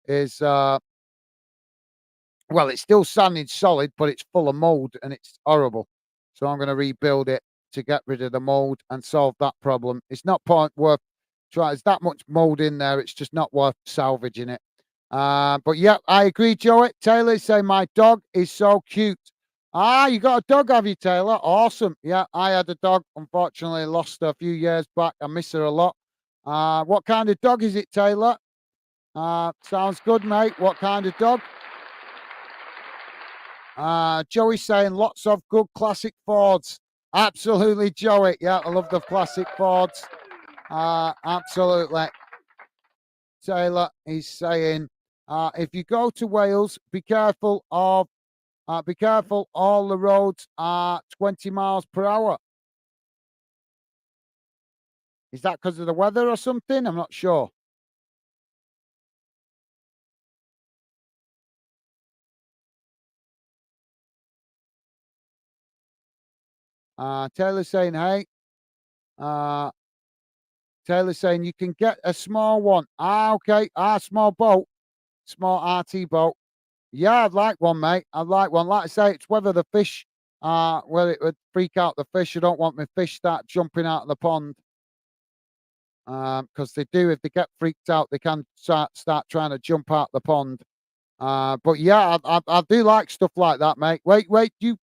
is, well, it's still standing solid, but it's full of mold and it's horrible. So I'm going to rebuild it to get rid of the mold and solve that problem. It's not worth trying. There's that much mold in there. It's just not worth salvaging it. But yeah, I agree, Joey. Taylor saying my dog is so cute. Ah, you got a dog, have you, Taylor? Awesome. Yeah, I had a dog. Unfortunately, lost her a few years back. I miss her a lot. What kind of dog is it, Taylor? Sounds good, mate. What kind of dog? Joey saying lots of good classic Fords. Absolutely, Joey. Yeah, I love the classic Fords. Absolutely. Taylor is saying, if you go to Wales, be careful. All the roads are 20 miles per hour. Is that because of the weather or something? I'm not sure. Taylor saying, hey. Taylor saying you can get a small one. Okay. Small boat. Small RT boat. Yeah, I'd like one, mate. I'd like one. Like I say, it's whether the fish, whether it would freak out the fish. I don't want my fish start jumping out of the pond. Because they do, if they get freaked out, they can start trying to jump out the pond. But yeah, I do like stuff like that, mate. Wait, you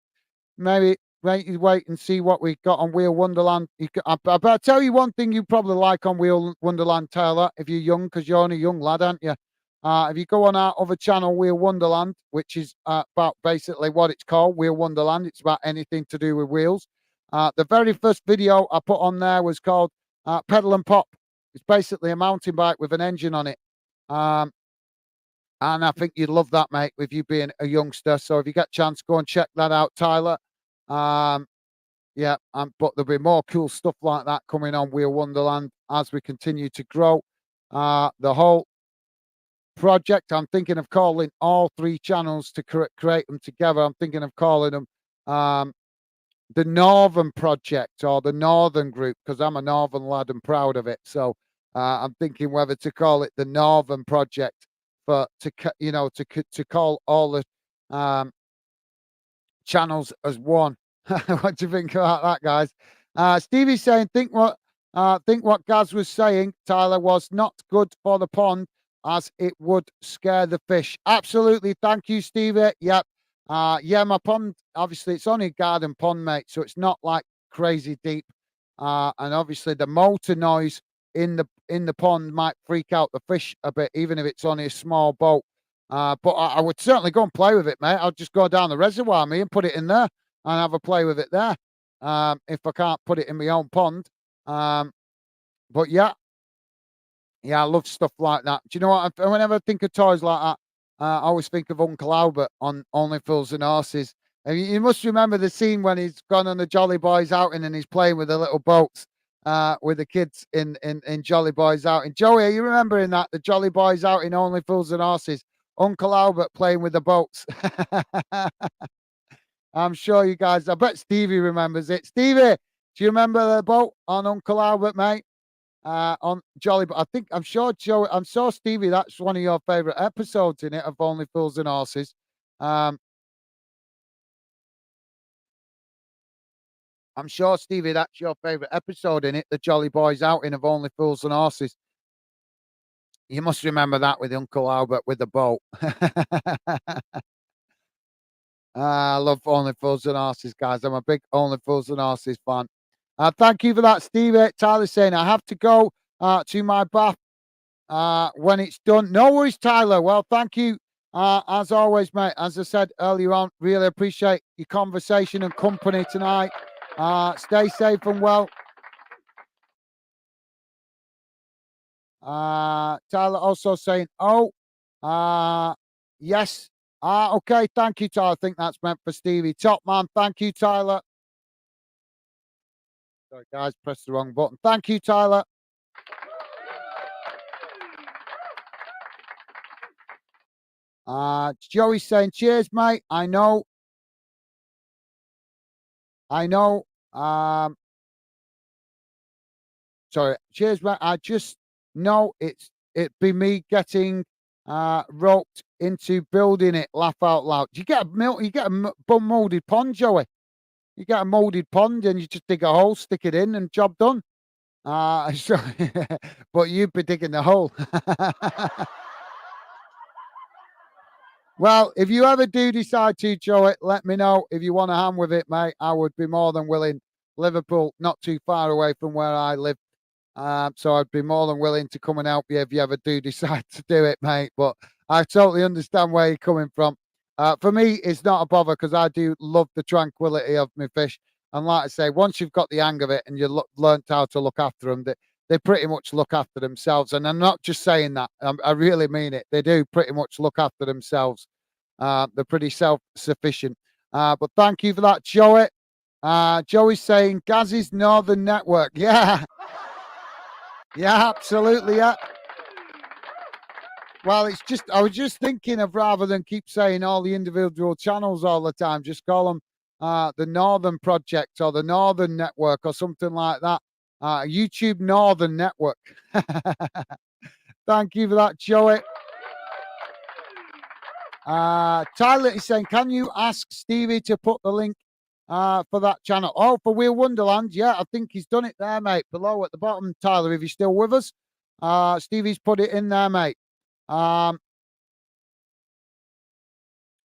maybe wait and see what we got on Wheel Wonderland. But I'll tell you one thing you probably like on Wheel Wonderland, Taylor, if you're young, because you're only a young lad, aren't you? If you go on our other channel, Wheel Wonderland, which is about basically what it's called, Wheel Wonderland. It's about anything to do with wheels. The very first video I put on there was called Pedal and Pop. It's basically a mountain bike with an engine on it. And I think you'd love that, mate, with you being a youngster. So if you get a chance, go and check that out, Tyler. Yeah, but there'll be more cool stuff like that coming on Wheel Wonderland as we continue to grow. The whole project, I'm thinking of calling all three channels to create them together. I'm thinking of calling them the Northern Project or the Northern Group, because I'm a Northern lad and proud of it. So I'm thinking whether to call it the Northern Project to call all the channels as one. What do you think about that, guys? Stevie's saying, think what Gaz was saying, Tyler, was not good for the pond as it would scare the fish. Absolutely. Thank you, Stevie. Yep. Yeah, my pond, obviously, it's only a garden pond, mate, so it's not like crazy deep. And obviously, the motor noise in the pond might freak out the fish a bit, even if it's only a small boat. But I would certainly go and play with it, mate. I'll just go down the reservoir, me, and put it in there and have a play with it there. If I can't put it in my own pond. But yeah, I love stuff like that. Do you know what? Whenever I think of toys like that, I always think of Uncle Albert on Only Fools and Horses. And you must remember the scene when he's gone on the Jolly Boys outing and he's playing with the little boats with the kids in Jolly Boys outing. Joey, are you remembering that? The Jolly Boys outing, Only Fools and Horses. Uncle Albert playing with the boats. I'm sure you guys, I bet Stevie remembers it. Stevie, do you remember the boat on Uncle Albert, mate? On Jolly, but I'm sure Stevie, that's one of your favorite episodes in it of Only Fools and Horses. I'm sure, Stevie, that's your favorite episode in it, the Jolly Boys outing of Only Fools and Horses. You must remember that with Uncle Albert with the boat. I love Only Fools and Horses, guys. I'm a big Only Fools and Horses fan. Thank you for that, Stevie. Tyler's saying I have to go to my bath when it's done. No worries, Tyler. Well, thank you. As always, mate, as I said earlier on, really appreciate your conversation and company tonight. Stay safe and well. Tyler also saying, yes. Okay, thank you, Tyler. I think that's meant for Stevie. Top man, thank you, Tyler. Sorry, guys, pressed the wrong button. Thank you, Tyler. Joey's saying, cheers, mate. I know. Sorry, cheers, mate. I just know it'd be me getting roped into building it. Laugh out loud. You get a bum molded pond, Joey. You get a molded pond and you just dig a hole, stick it in, and job done. So, but you'd be digging the hole. Well, if you ever do decide to show it, let me know. If you want a hand with it, mate, I would be more than willing. Liverpool, not too far away from where I live. So I'd be more than willing to come and help you if you ever do decide to do it, mate. But I totally understand where you're coming from. For me, it's not a bother because I do love the tranquility of my fish. And like I say, once you've got the hang of it and learnt how to look after them, they pretty much look after themselves. And I'm not just saying that; I really mean it. They do pretty much look after themselves. They're pretty self-sufficient. But thank you for that, Joey. Joey's saying Gaz's Northern Network. Yeah, yeah, absolutely. Yeah. Well, it's just I was just thinking of rather than keep saying all the individual channels all the time, just call them the Northern Project or the Northern Network or something like that. YouTube Northern Network. Thank you for that, Joey. Tyler is saying, can you ask Stevie to put the link for that channel? Oh, for Wheel Wonderland. Yeah, I think he's done it there, mate. Below at the bottom, Tyler, if you're still with us. Stevie's put it in there, mate.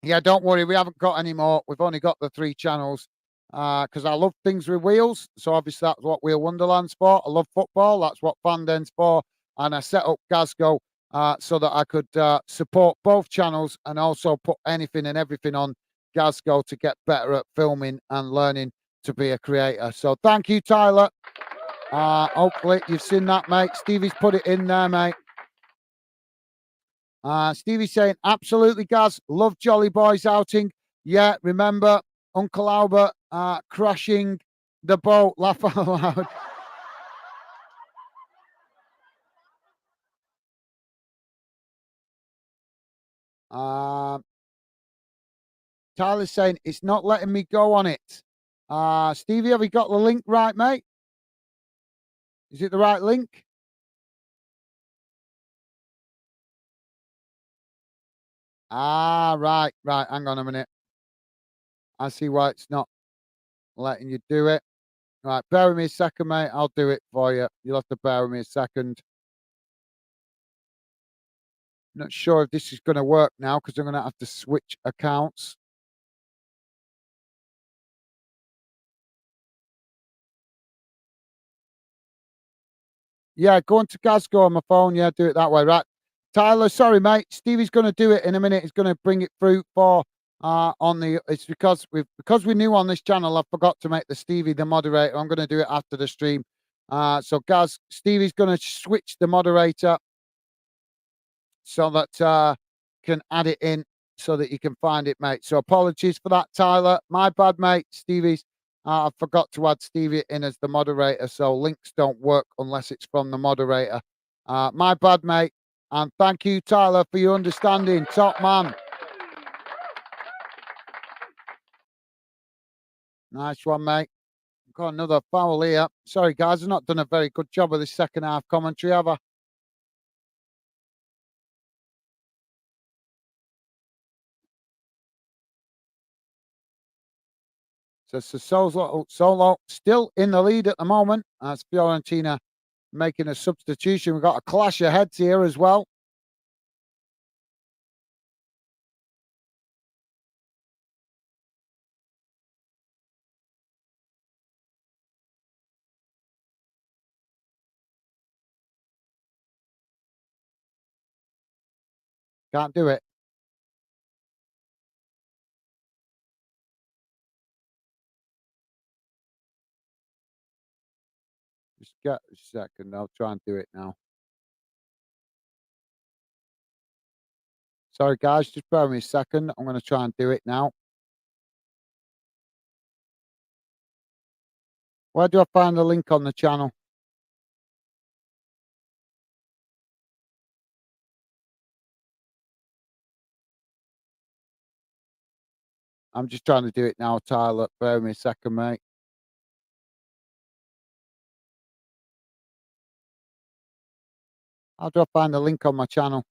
Yeah, don't worry, we haven't got any more. We've only got the 3 channels because I love things with wheels. So obviously that's what Wheel Wonderland's for. I love football. That's what Fanden's for. And I set up Gazgo so that I could support both channels and also put anything and everything on Gazgo to get better at filming and learning to be a creator. So thank you, Tyler. Hopefully you've seen that, mate. Stevie's put it in there, mate. Stevie saying, absolutely, Gaz. Love Jolly Boys outing. Yeah, remember Uncle Albert crashing the boat. Laugh out loud. Tyler's saying, it's not letting me go on it. Stevie, have you got the link right, mate? Is it the right link? Right, right. Hang on a minute. I see why it's not letting you do it. Right, bear with me a second, mate. I'll do it for you. You'll have to bear with me a second. Not sure if this is going to work now because I'm going to have to switch accounts. Yeah, go on to Glasgow on my phone. Yeah, do it that way. Right. Tyler, sorry, mate. Stevie's going to do it in a minute. He's going to bring it through for on the. It's because we're new on this channel. I forgot to make the Stevie the moderator. I'm going to do it after the stream. So, Gaz, Stevie's going to switch the moderator so that can add it in so that you can find it, mate. So apologies for that, Tyler. My bad, mate. Stevie's. I forgot to add Stevie in as the moderator, so links don't work unless it's from the moderator. My bad, mate. And thank you, Tyler, for your understanding. Top man. Nice one, mate. Got another foul here. Sorry, guys. I've not done a very good job of this second half commentary, have I? So Solo still in the lead at the moment. As Fiorentina making a substitution. We've got a clash of heads here as well. Can't do it. Just get a second. I'll try and do it now. Sorry, guys. Just bear with me a second. I'm going to try and do it now. Where do I find the link on the channel? I'm just trying to do it now, Tyler. Bear with me a second, mate. How do I find the link on my channel?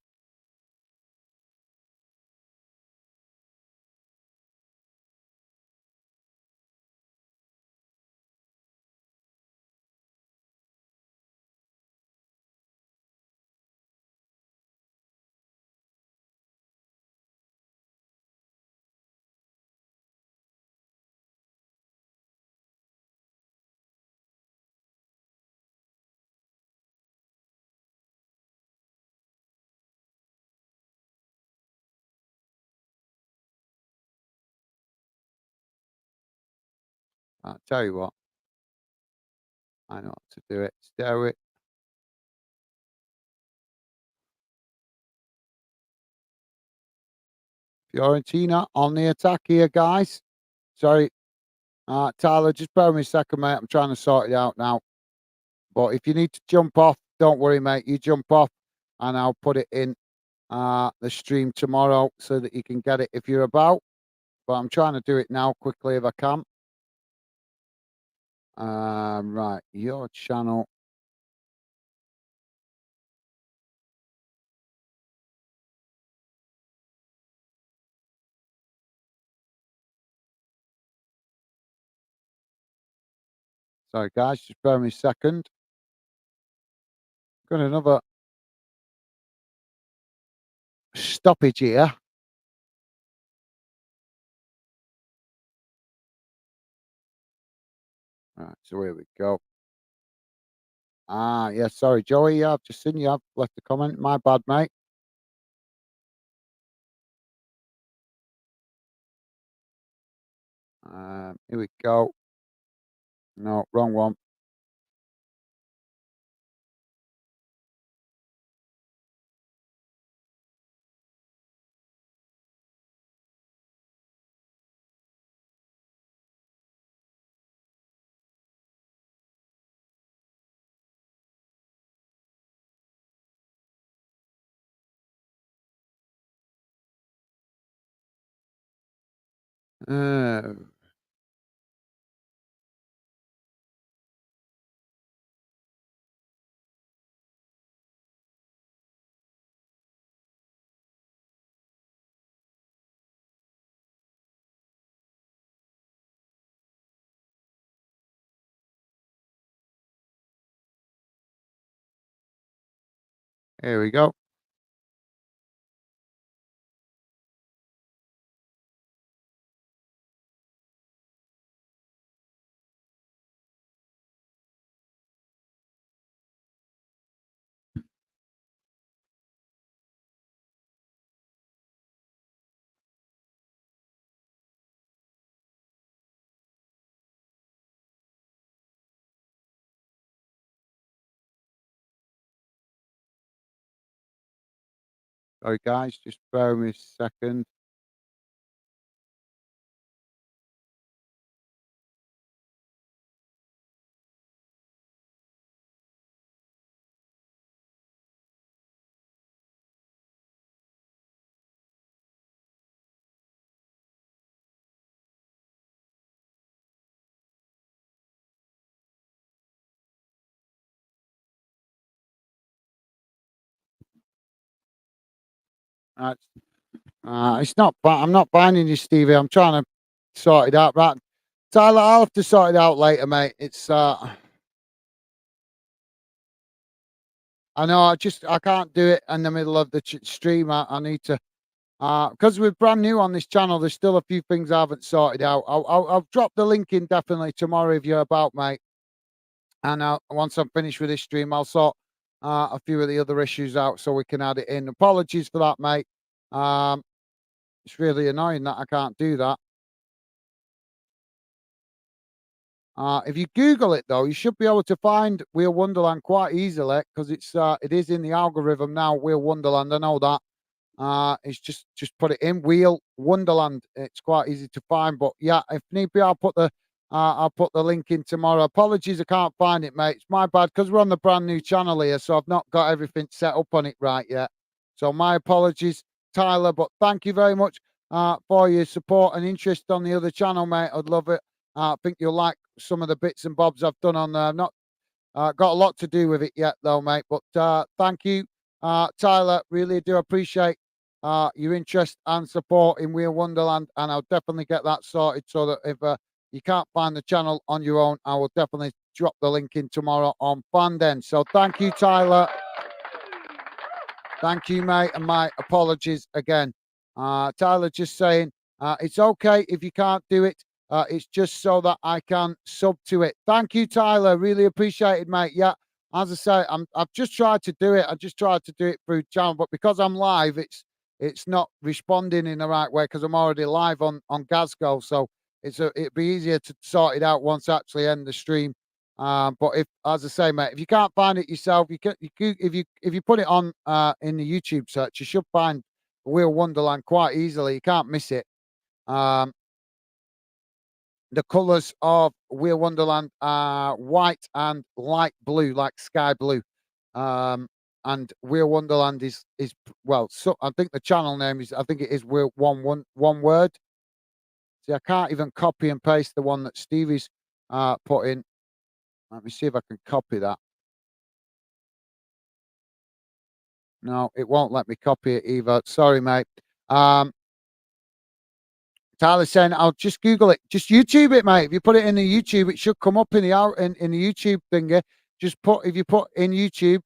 I'll tell you what, I know how to do it. Do it. Fiorentina on the attack here, guys. Sorry, Tyler, just bear with me a second, mate. I'm trying to sort it out now. But if you need to jump off, don't worry, mate. You jump off, and I'll put it in the stream tomorrow so that you can get it if you're about. But I'm trying to do it now quickly if I can. Right, your channel. Sorry, guys, just bear with me a second. Got another stoppage here. Right, so here we go. Yeah, sorry, Joey. Yeah, I've just seen you. I've left a comment. My bad, mate. Here we go. No, wrong one. Uh, Here we go. Sorry, guys. Just bear with me a second. Right. It's not. I'm not binding you, Stevie. I'm trying to sort it out. Right, Tyler. I'll have to sort it out later, mate. It's. I know. I can't do it in the middle of the stream. I need to. Because we're brand new on this channel, there's still a few things I haven't sorted out. I'll drop the link in definitely tomorrow if you're about, mate. And once I'm finished with this stream, I'll sort a few of the other issues out so we can add it in. Apologies for that, mate. Um, it's really annoying that I can't do that. If you Google it though, you should be able to find Wheel Wonderland quite easily because it is in the algorithm now. Wheel Wonderland, I know that. It's just put it in Wheel Wonderland. It's quite easy to find. But yeah, if need be, I'll put the link in tomorrow. Apologies, I can't find it, mate. It's my bad because we're on the brand new channel here, so I've not got everything set up on it right yet. So my apologies, Tyler. But thank you very much for your support and interest on the other channel, mate. I'd love it. I think you'll like some of the bits and bobs I've done on there. I've not got a lot to do with it yet, though, mate. But thank you, Tyler. Really do appreciate your interest and support in Wheel Wonderland, and I'll definitely get that sorted so that if you can't find the channel on your own, I will definitely drop the link in tomorrow on Fanden. So thank you, Tyler. Thank you, mate, and my apologies again. Tyler just saying it's okay if you can't do it. It's just so that I can sub to it. Thank you, Tyler. Really appreciate it, mate. Yeah, as I say, I've just tried to do it. I just tried to do it through channel, but because I'm live, it's not responding in the right way because I'm already live on Gazgo. So it'd be easier to sort it out once I actually end the stream. But if, as I say, mate, if you can't find it yourself, if you put it on in the YouTube search, you should find Wheel Wonderland quite easily. You can't miss it. The colours of Wheel Wonderland are white and light blue, like sky blue. And Wheel Wonderland is well, so I think the channel name is, I think it is Wheel one word. See, I can't even copy and paste the one that Stevie's put in. Let me see if I can copy that. No, it won't let me copy it either. Sorry, mate. Tyler's saying, I'll just Google it. Just YouTube it, mate. If you put it in the YouTube, it should come up in the YouTube thingy. Just if you put in YouTube,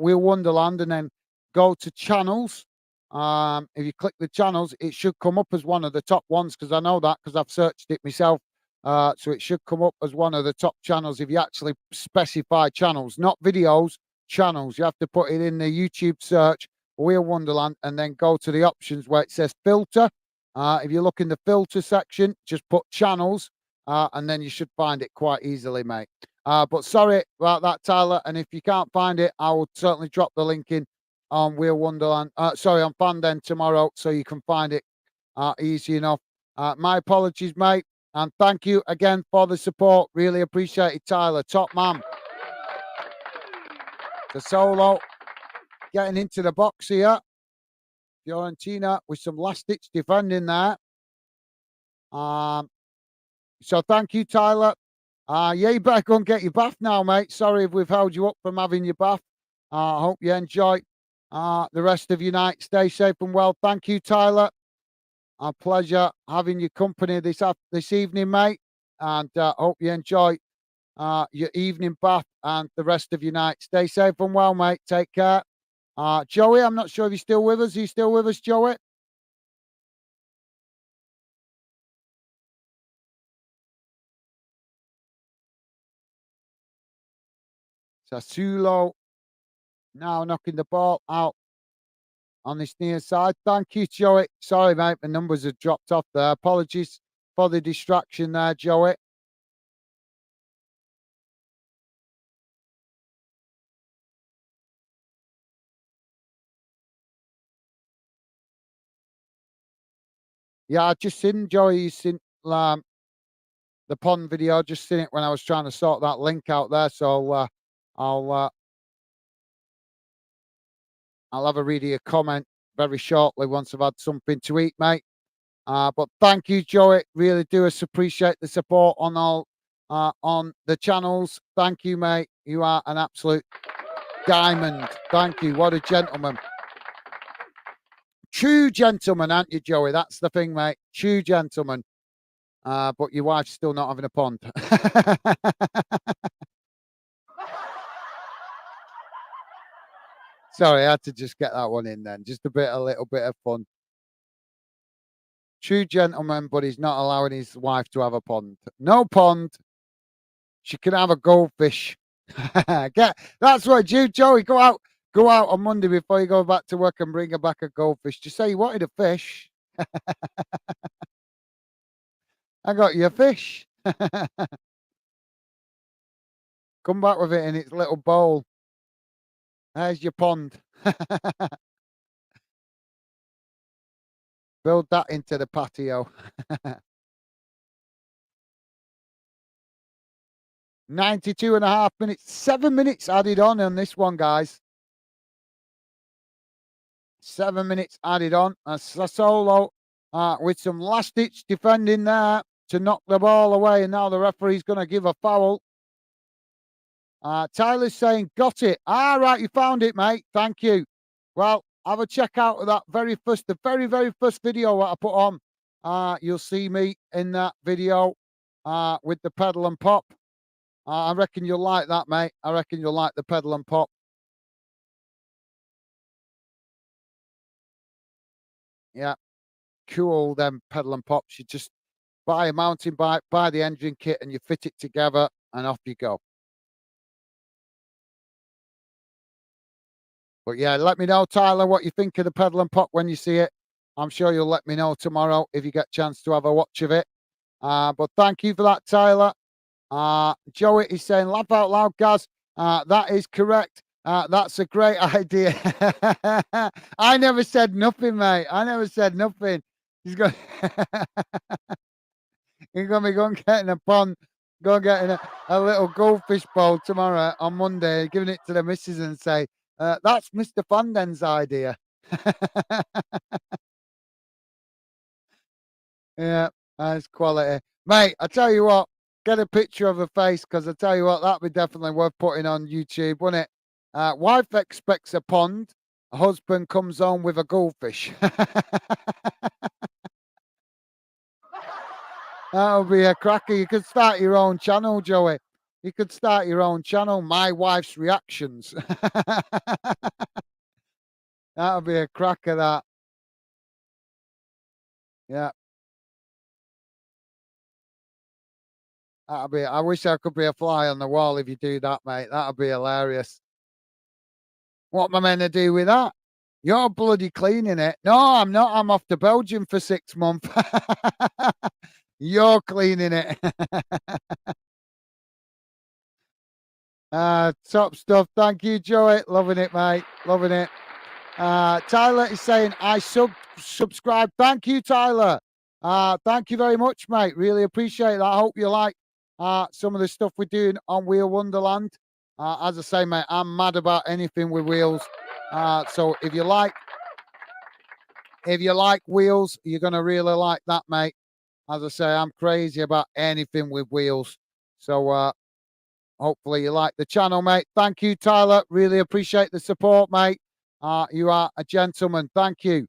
Wheel Wonderland, and then go to channels. If you click the channels, it should come up as one of the top ones, because I know that because I've searched it myself. So it should come up as one of the top channels if you actually specify channels, not videos, channels. You have to put it in the YouTube search, Wheel Wonderland, and then go to the options where it says filter. If you look in the filter section, just put channels, and then you should find it quite easily, mate. But sorry about that, Tyler. And if you can't find it, I will certainly drop the link in on Wheel Wonderland. Sorry, on Fanden tomorrow, so you can find it easy enough. My apologies, mate. And thank you again for the support. Really appreciate it, Tyler. Top man. Sassuolo getting into the box here. Fiorentina with some last-ditch defending there. So thank you, Tyler. Yeah, you better go and get your bath now, mate. Sorry if we've held you up from having your bath. I hope you enjoy the rest of your night. Stay safe and well. Thank you, Tyler. A pleasure having your company this evening, mate. And hope you enjoy your evening bath and the rest of your night. Stay safe and well, mate. Take care. Joey, I'm not sure if you're still with us. Are you still with us, Joey? Sassuolo now knocking the ball out on this near side. Thank you, Joey. Sorry, mate, the numbers have dropped off there. Apologies for the distraction there, Joey. Yeah, I just seen Joey. You seen the pond video? Just seen it when I was trying to sort that link out there. So I'll have a read of your comment very shortly once I've had something to eat, mate. But thank you, Joey. Really do appreciate the support on all on the channels. Thank you, mate. You are an absolute diamond. Thank you. What a gentleman. True gentleman, aren't you, Joey? That's the thing, mate. True gentleman. But your wife's still not having a pond. Sorry, I had to just get that one in then. Just a little bit of fun. True gentleman, but he's not allowing his wife to have a pond. No pond. She can have a goldfish. That's what Joey, go out on Monday before you go back to work and bring her back a goldfish. Just say you wanted a fish. I got you a fish. Come back with it in its little bowl. There's your pond. Build that into the patio. 92.5 minutes. 7 minutes added on this one, guys. 7 minutes added on. Sassuolo with some last-ditch defending there to knock the ball away. And now the referee's going to give a foul. Tyler's saying, got it. Right, you found it, mate. Thank you. Well, have a check out of that the very, very first video that I put on. You'll see me in that video with the pedal and pop. I reckon you'll like that, mate. I reckon you'll like the pedal and pop. Yeah, cool, them pedal and pops. You just buy a mountain bike, buy the engine kit, and you fit it together, and off you go. But yeah, let me know, Tyler, what you think of the pedal and pop when you see it. I'm sure you'll let me know tomorrow if you get a chance to have a watch of it. But thank you for that, Tyler. Joey is saying, laugh out loud, Gaz. That is correct. That's a great idea. I never said nothing, mate. I never said nothing. He's going, he's going to be going getting a pond, go getting a little goldfish bowl tomorrow on Monday, giving it to the missus and say, that's Mr. Fonden's idea. Yeah, that's quality. Mate, I tell you what, get a picture of her face because I tell you what, that'd be definitely worth putting on YouTube, wouldn't it? Wife expects a pond, husband comes home with a goldfish. That'll be a cracker. You could start your own channel, Joey. You could start your own channel, My Wife's Reactions. That'll be a cracker, that. Yeah. That'll be. I wish I could be a fly on the wall if you do that, mate. That'll be hilarious. What am I meant to do with that? You're bloody cleaning it. No, I'm not. I'm off to Belgium for 6 months. You're cleaning it. Top stuff. Thank you, Joey. Loving it, mate. Loving it. Tyler is saying, I subscribe. Thank you, Tyler. Thank you very much, mate. Really appreciate that. I hope you like some of the stuff we're doing on Wheel Wonderland. As I say, mate, I'm mad about anything with wheels. So if you like wheels, you're gonna really like that, mate. As I say, I'm crazy about anything with wheels. So hopefully you like the channel, mate. Thank you, Tyler. Really appreciate the support, mate. You are a gentleman. Thank you.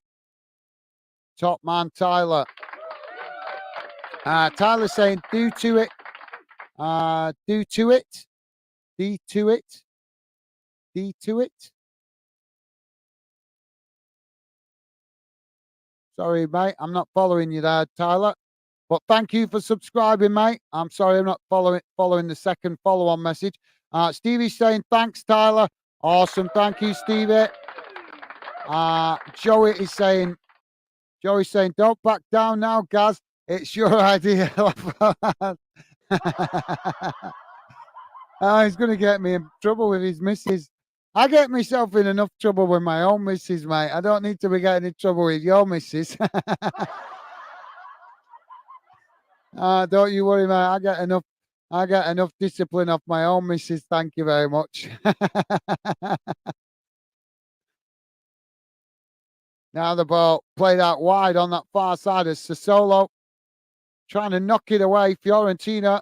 Top man, Tyler. Tyler's saying, do to it. Do to it. D to it. D to it. Sorry, mate. I'm not following you there, Tyler. But thank you for subscribing, mate. I'm sorry I'm not following the second follow-on message. Stevie's saying, thanks, Tyler. Awesome. Thank you, Stevie. Joey's saying, don't back down now, Gaz. It's your idea. He's going to get me in trouble with his missus. I get myself in enough trouble with my own missus, mate. I don't need to be getting in trouble with your missus. Don't you worry, mate. I get enough discipline off my own missus. Thank you very much. Now the ball played out wide on that far side of Sassuolo. Trying to knock it away. Fiorentina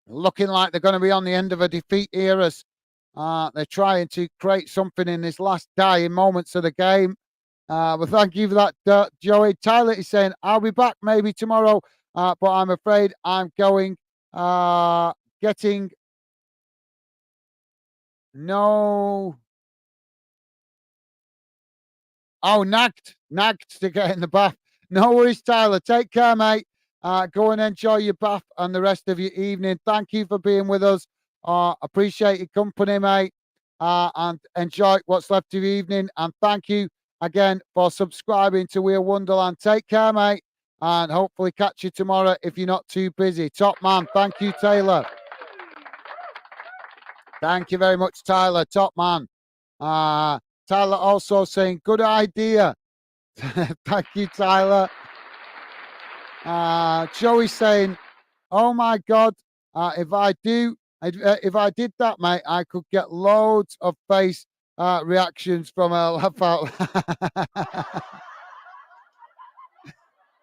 looking like they're going to be on the end of a defeat here as they're trying to create something in this last dying moments of the game. But thank you for that, Joey. Tyler is saying, I'll be back maybe tomorrow, but I'm afraid I'm going getting no. Oh, nagged to get in the bath. No worries, Tyler. Take care, mate. Go and enjoy your bath and the rest of your evening. Thank you for being with us. Appreciate your company, mate. And enjoy what's left of your evening. And thank you again for subscribing to Wheel Wonderland. Take care, mate. And hopefully catch you tomorrow if you're not too busy. Top man. Thank you, Taylor. Thank you very much, Tyler. Top man. Tyler also saying, good idea. Thank you, Tyler. Joey saying, oh my God, if I did that, mate, I could get loads of face reactions from a laugh out.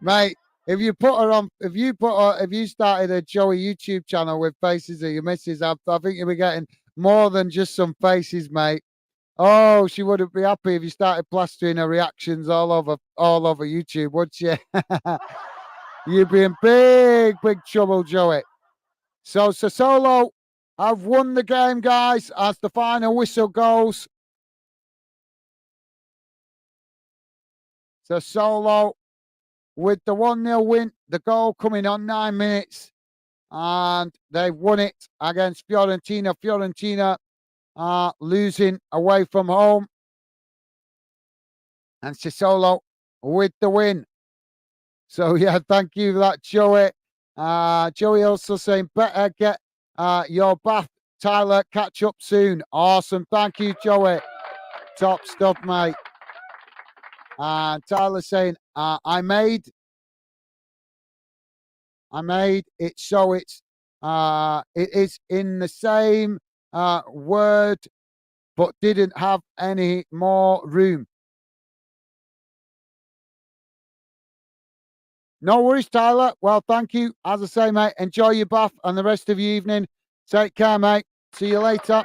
Mate, if you started a Joey YouTube channel with faces of your missus, I think you'll be getting more than just some faces, mate. Oh, she wouldn't be happy if you started plastering her reactions all over YouTube, would she? You'd be in big trouble, Joey. So Sassuolo have won the game, guys, as the final whistle goes. Sassuolo with the 1-0 win, the goal coming on 9 minutes, and they've won it against Fiorentina. Fiorentina losing away from home, and Sassuolo with the win. So yeah, thank you for that, Joey. Joey also saying better get your bath, Tyler. Catch up soon. Awesome. Thank you, Joey. Top stuff, mate. And Tyler saying, I made it so it is in the same word, but didn't have any more room. No worries, Tyler. Well, thank you. As I say, mate, enjoy your bath and the rest of your evening. Take care, mate. See you later.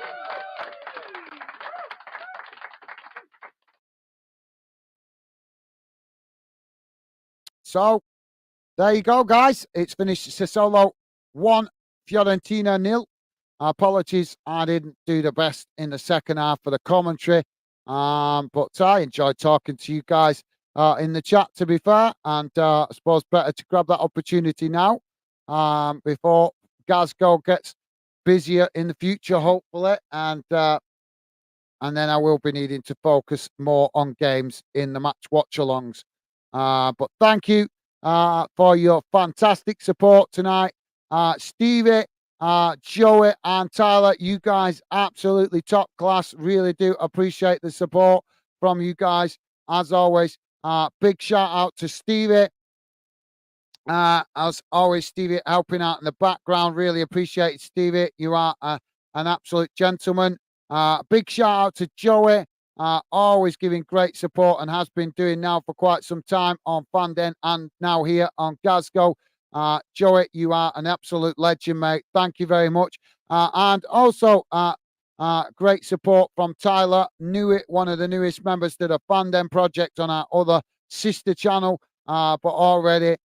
So there you go, guys. It's finished. Sassuolo 1, Fiorentina 0. Apologies, I didn't do the best in the second half for the commentary. But I enjoyed talking to you guys in the chat, to be fair. And I suppose better to grab that opportunity now before Glasgow gets busier in the future, hopefully. And then I will be needing to focus more on games in the match watch-alongs. But thank you for your fantastic support tonight. Stevie, Joey, and Tyler, you guys absolutely top class. Really do appreciate the support from you guys, as always. Big shout out to Stevie. As always, Stevie helping out in the background. Really appreciate it, Stevie. You are an absolute gentleman. Big shout out to Joey. Always giving great support and has been doing now for quite some time on Fanden and now here on Glasgow. Joey, you are an absolute legend, mate. Thank you very much. And also, great support from Tyler, one of the newest members to the Fanden project on our other sister channel, but already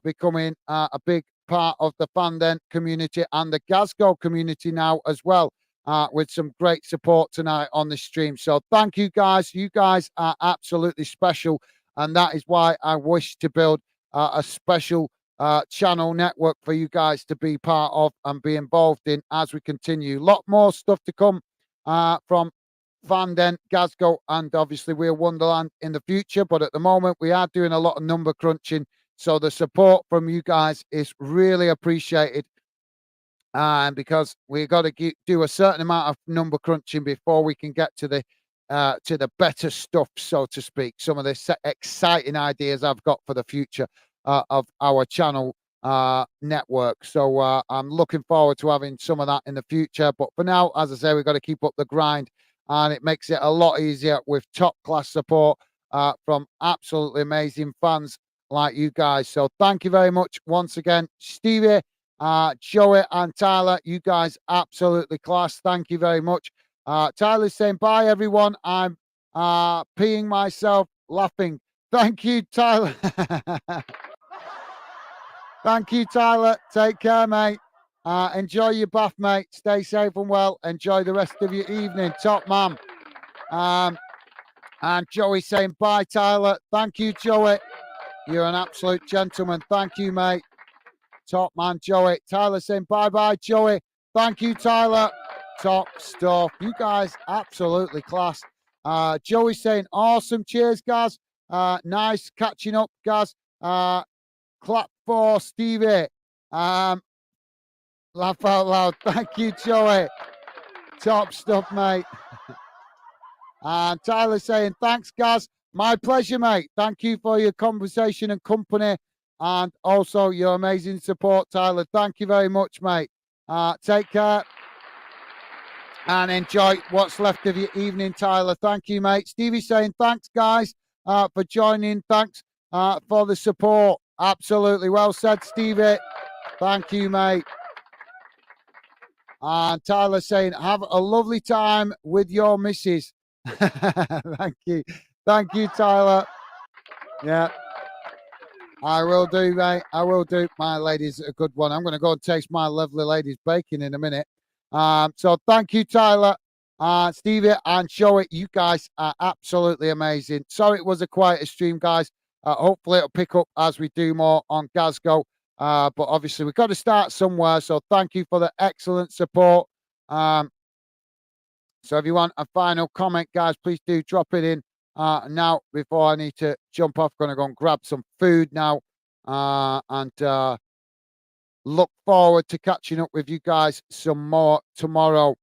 becoming a big part of the Fanden community and the Glasgow community now as well, with some great support tonight on the stream. So thank you guys. You guys are absolutely special. And that is why I wish to build a special channel network for you guys to be part of and be involved in as we continue. A lot more stuff to come from Fanden, Glasgow, and obviously We're Wonderland in the future. But at the moment, we are doing a lot of number crunching. So the support from you guys is really appreciated. And because we've got to do a certain amount of number crunching before we can get to the better stuff, so to speak. Some of the exciting ideas I've got for the future of our channel network. So I'm looking forward to having some of that in the future. But for now, as I say, we've got to keep up the grind, and it makes it a lot easier with top class support from absolutely amazing fans like you guys. So thank you very much once again, Stevie, Joey, and Tyler. You guys absolutely class. Thank you very much. Tyler's saying bye, everyone. I'm peeing myself laughing. Thank you, Tyler. Thank you, Tyler. Take care, mate. Enjoy your bath, mate. Stay safe and well. Enjoy the rest of your evening. Top man. And Joey saying bye, Tyler. Thank you, Joey. You're an absolute gentleman. Thank you, mate. Top man, Joey. Tyler saying bye-bye, Joey. Thank you, Tyler. Top stuff. You guys absolutely class. Joey saying awesome. Cheers, guys. Nice catching up, guys. Clap for Stevie. Laugh out loud. Thank you, Joey. Top stuff, mate. And Tyler saying, thanks, guys. My pleasure, mate. Thank you for your conversation and company, and also your amazing support, Tyler. Thank you very much, mate. Take care and enjoy what's left of your evening, Tyler. Thank you, mate. Stevie saying, thanks, guys, for joining. Thanks for the support. Absolutely. Well said, Stevie. Thank you, mate. And Tyler saying, have a lovely time with your missus. Thank you. Thank you, Tyler. Yeah. I will do, mate. I will do. My lady's a good one. I'm going to go and taste my lovely lady's bacon in a minute. So thank you, Tyler, Stevie, and Joey. You guys are absolutely amazing. Sorry it was a quieter stream, guys. Hopefully it'll pick up as we do more on Glasgow. But obviously we've got to start somewhere. So thank you for the excellent support. So if you want a final comment, guys, please do drop it in now before I need to jump off. Going to go and grab some food now and look forward to catching up with you guys some more tomorrow.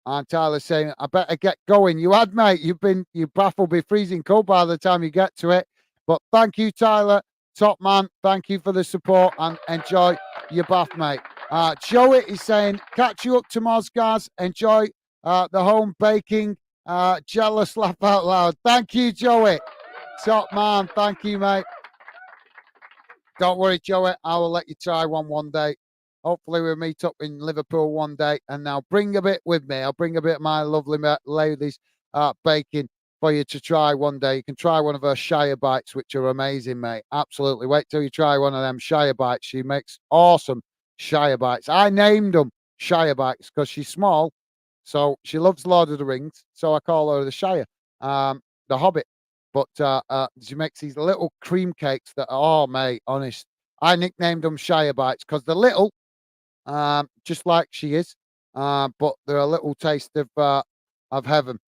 And Tyler saying, I better get going. You had, mate. Your bath will be freezing cold by the time you get to it. But thank you, Tyler. Top man. Thank you for the support and enjoy your bath, mate. Joey is saying, catch you up tomorrow, guys. Enjoy the home baking. Jealous laugh out loud. Thank you, Joey. Top man. Thank you, mate. Don't worry, Joey. I will let you try one day. Hopefully, we'll meet up in Liverpool one day, and I'll bring a bit with me. I'll bring a bit of my lovely ladies' baking for you to try one day. You can try one of her Shire bites, which are amazing, mate. Absolutely. Wait till you try one of them Shire bites. She makes awesome Shire bites. I named them Shire bites because she's small, so she loves Lord of the Rings. So I call her the Shire, the Hobbit. But she makes these little cream cakes that are, oh, mate, honest. I nicknamed them Shire bites because they're little, just like she is, but they're a little taste of heaven.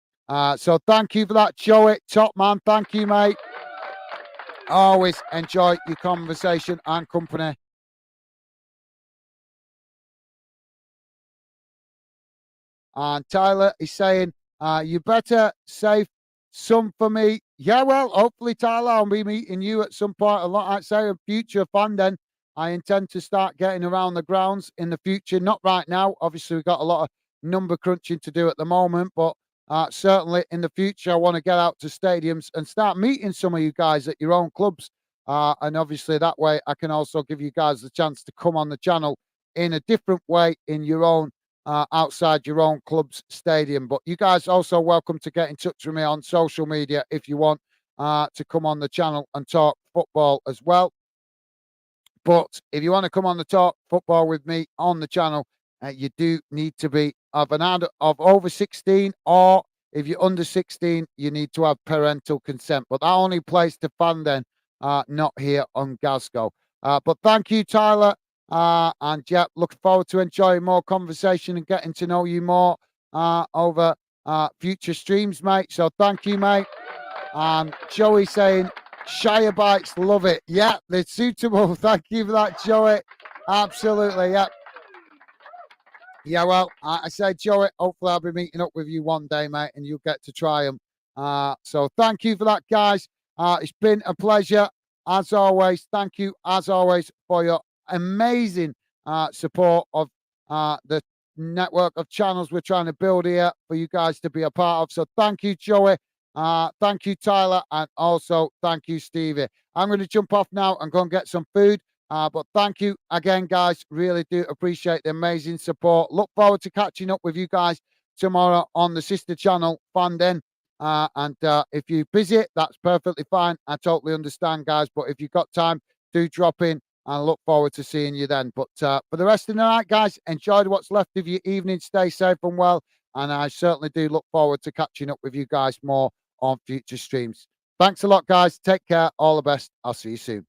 So thank you for that, Joey. Top man, thank you, mate. Always enjoy your conversation and company. And Tyler is saying, you better save some for me. Yeah, well, hopefully, Tyler, I'll be meeting you at some point. A lot, I'd say, a future fan then. I intend to start getting around the grounds in the future. Not right now. Obviously, we've got a lot of number crunching to do at the moment, but certainly in the future, I want to get out to stadiums and start meeting some of you guys at your own clubs. And obviously, that way, I can also give you guys the chance to come on the channel in a different way in your own outside your own club's stadium. But you guys also welcome to get in touch with me on social media if you want to come on the channel and talk football as well. But if you want to come on the talk football with me on the channel, you do need to be of over 16, or if you're under 16, you need to have parental consent. But that only plays to fan then, not here on Glasgow. But thank you, Tyler. And yeah, looking forward to enjoying more conversation and getting to know you more over future streams, mate. So thank you, mate. Joey saying, Shire bites, love it. Yeah, they're suitable. Thank you for that, Joey. Absolutely, yeah. Yeah, well, I said, Joey, hopefully I'll be meeting up with you one day, mate, and you'll get to try them. So thank you for that, guys. It's been a pleasure, as always. Thank you, as always, for your amazing support of the network of channels we're trying to build here for you guys to be a part of. So thank you, Joey. Thank you, Tyler, and also thank you, Stevie. I'm going to jump off now and go and get some food. But thank you again, guys. Really do appreciate the amazing support. Look forward to catching up with you guys tomorrow on the sister channel, Fanden. And if you're busy, that's perfectly fine. I totally understand, guys. But if you've got time, do drop in and look forward to seeing you then. But for the rest of the night, guys, enjoy what's left of your evening. Stay safe and well. And I certainly do look forward to catching up with you guys more on future streams. Thanks a lot, guys. Take care. All the best. I'll see you soon.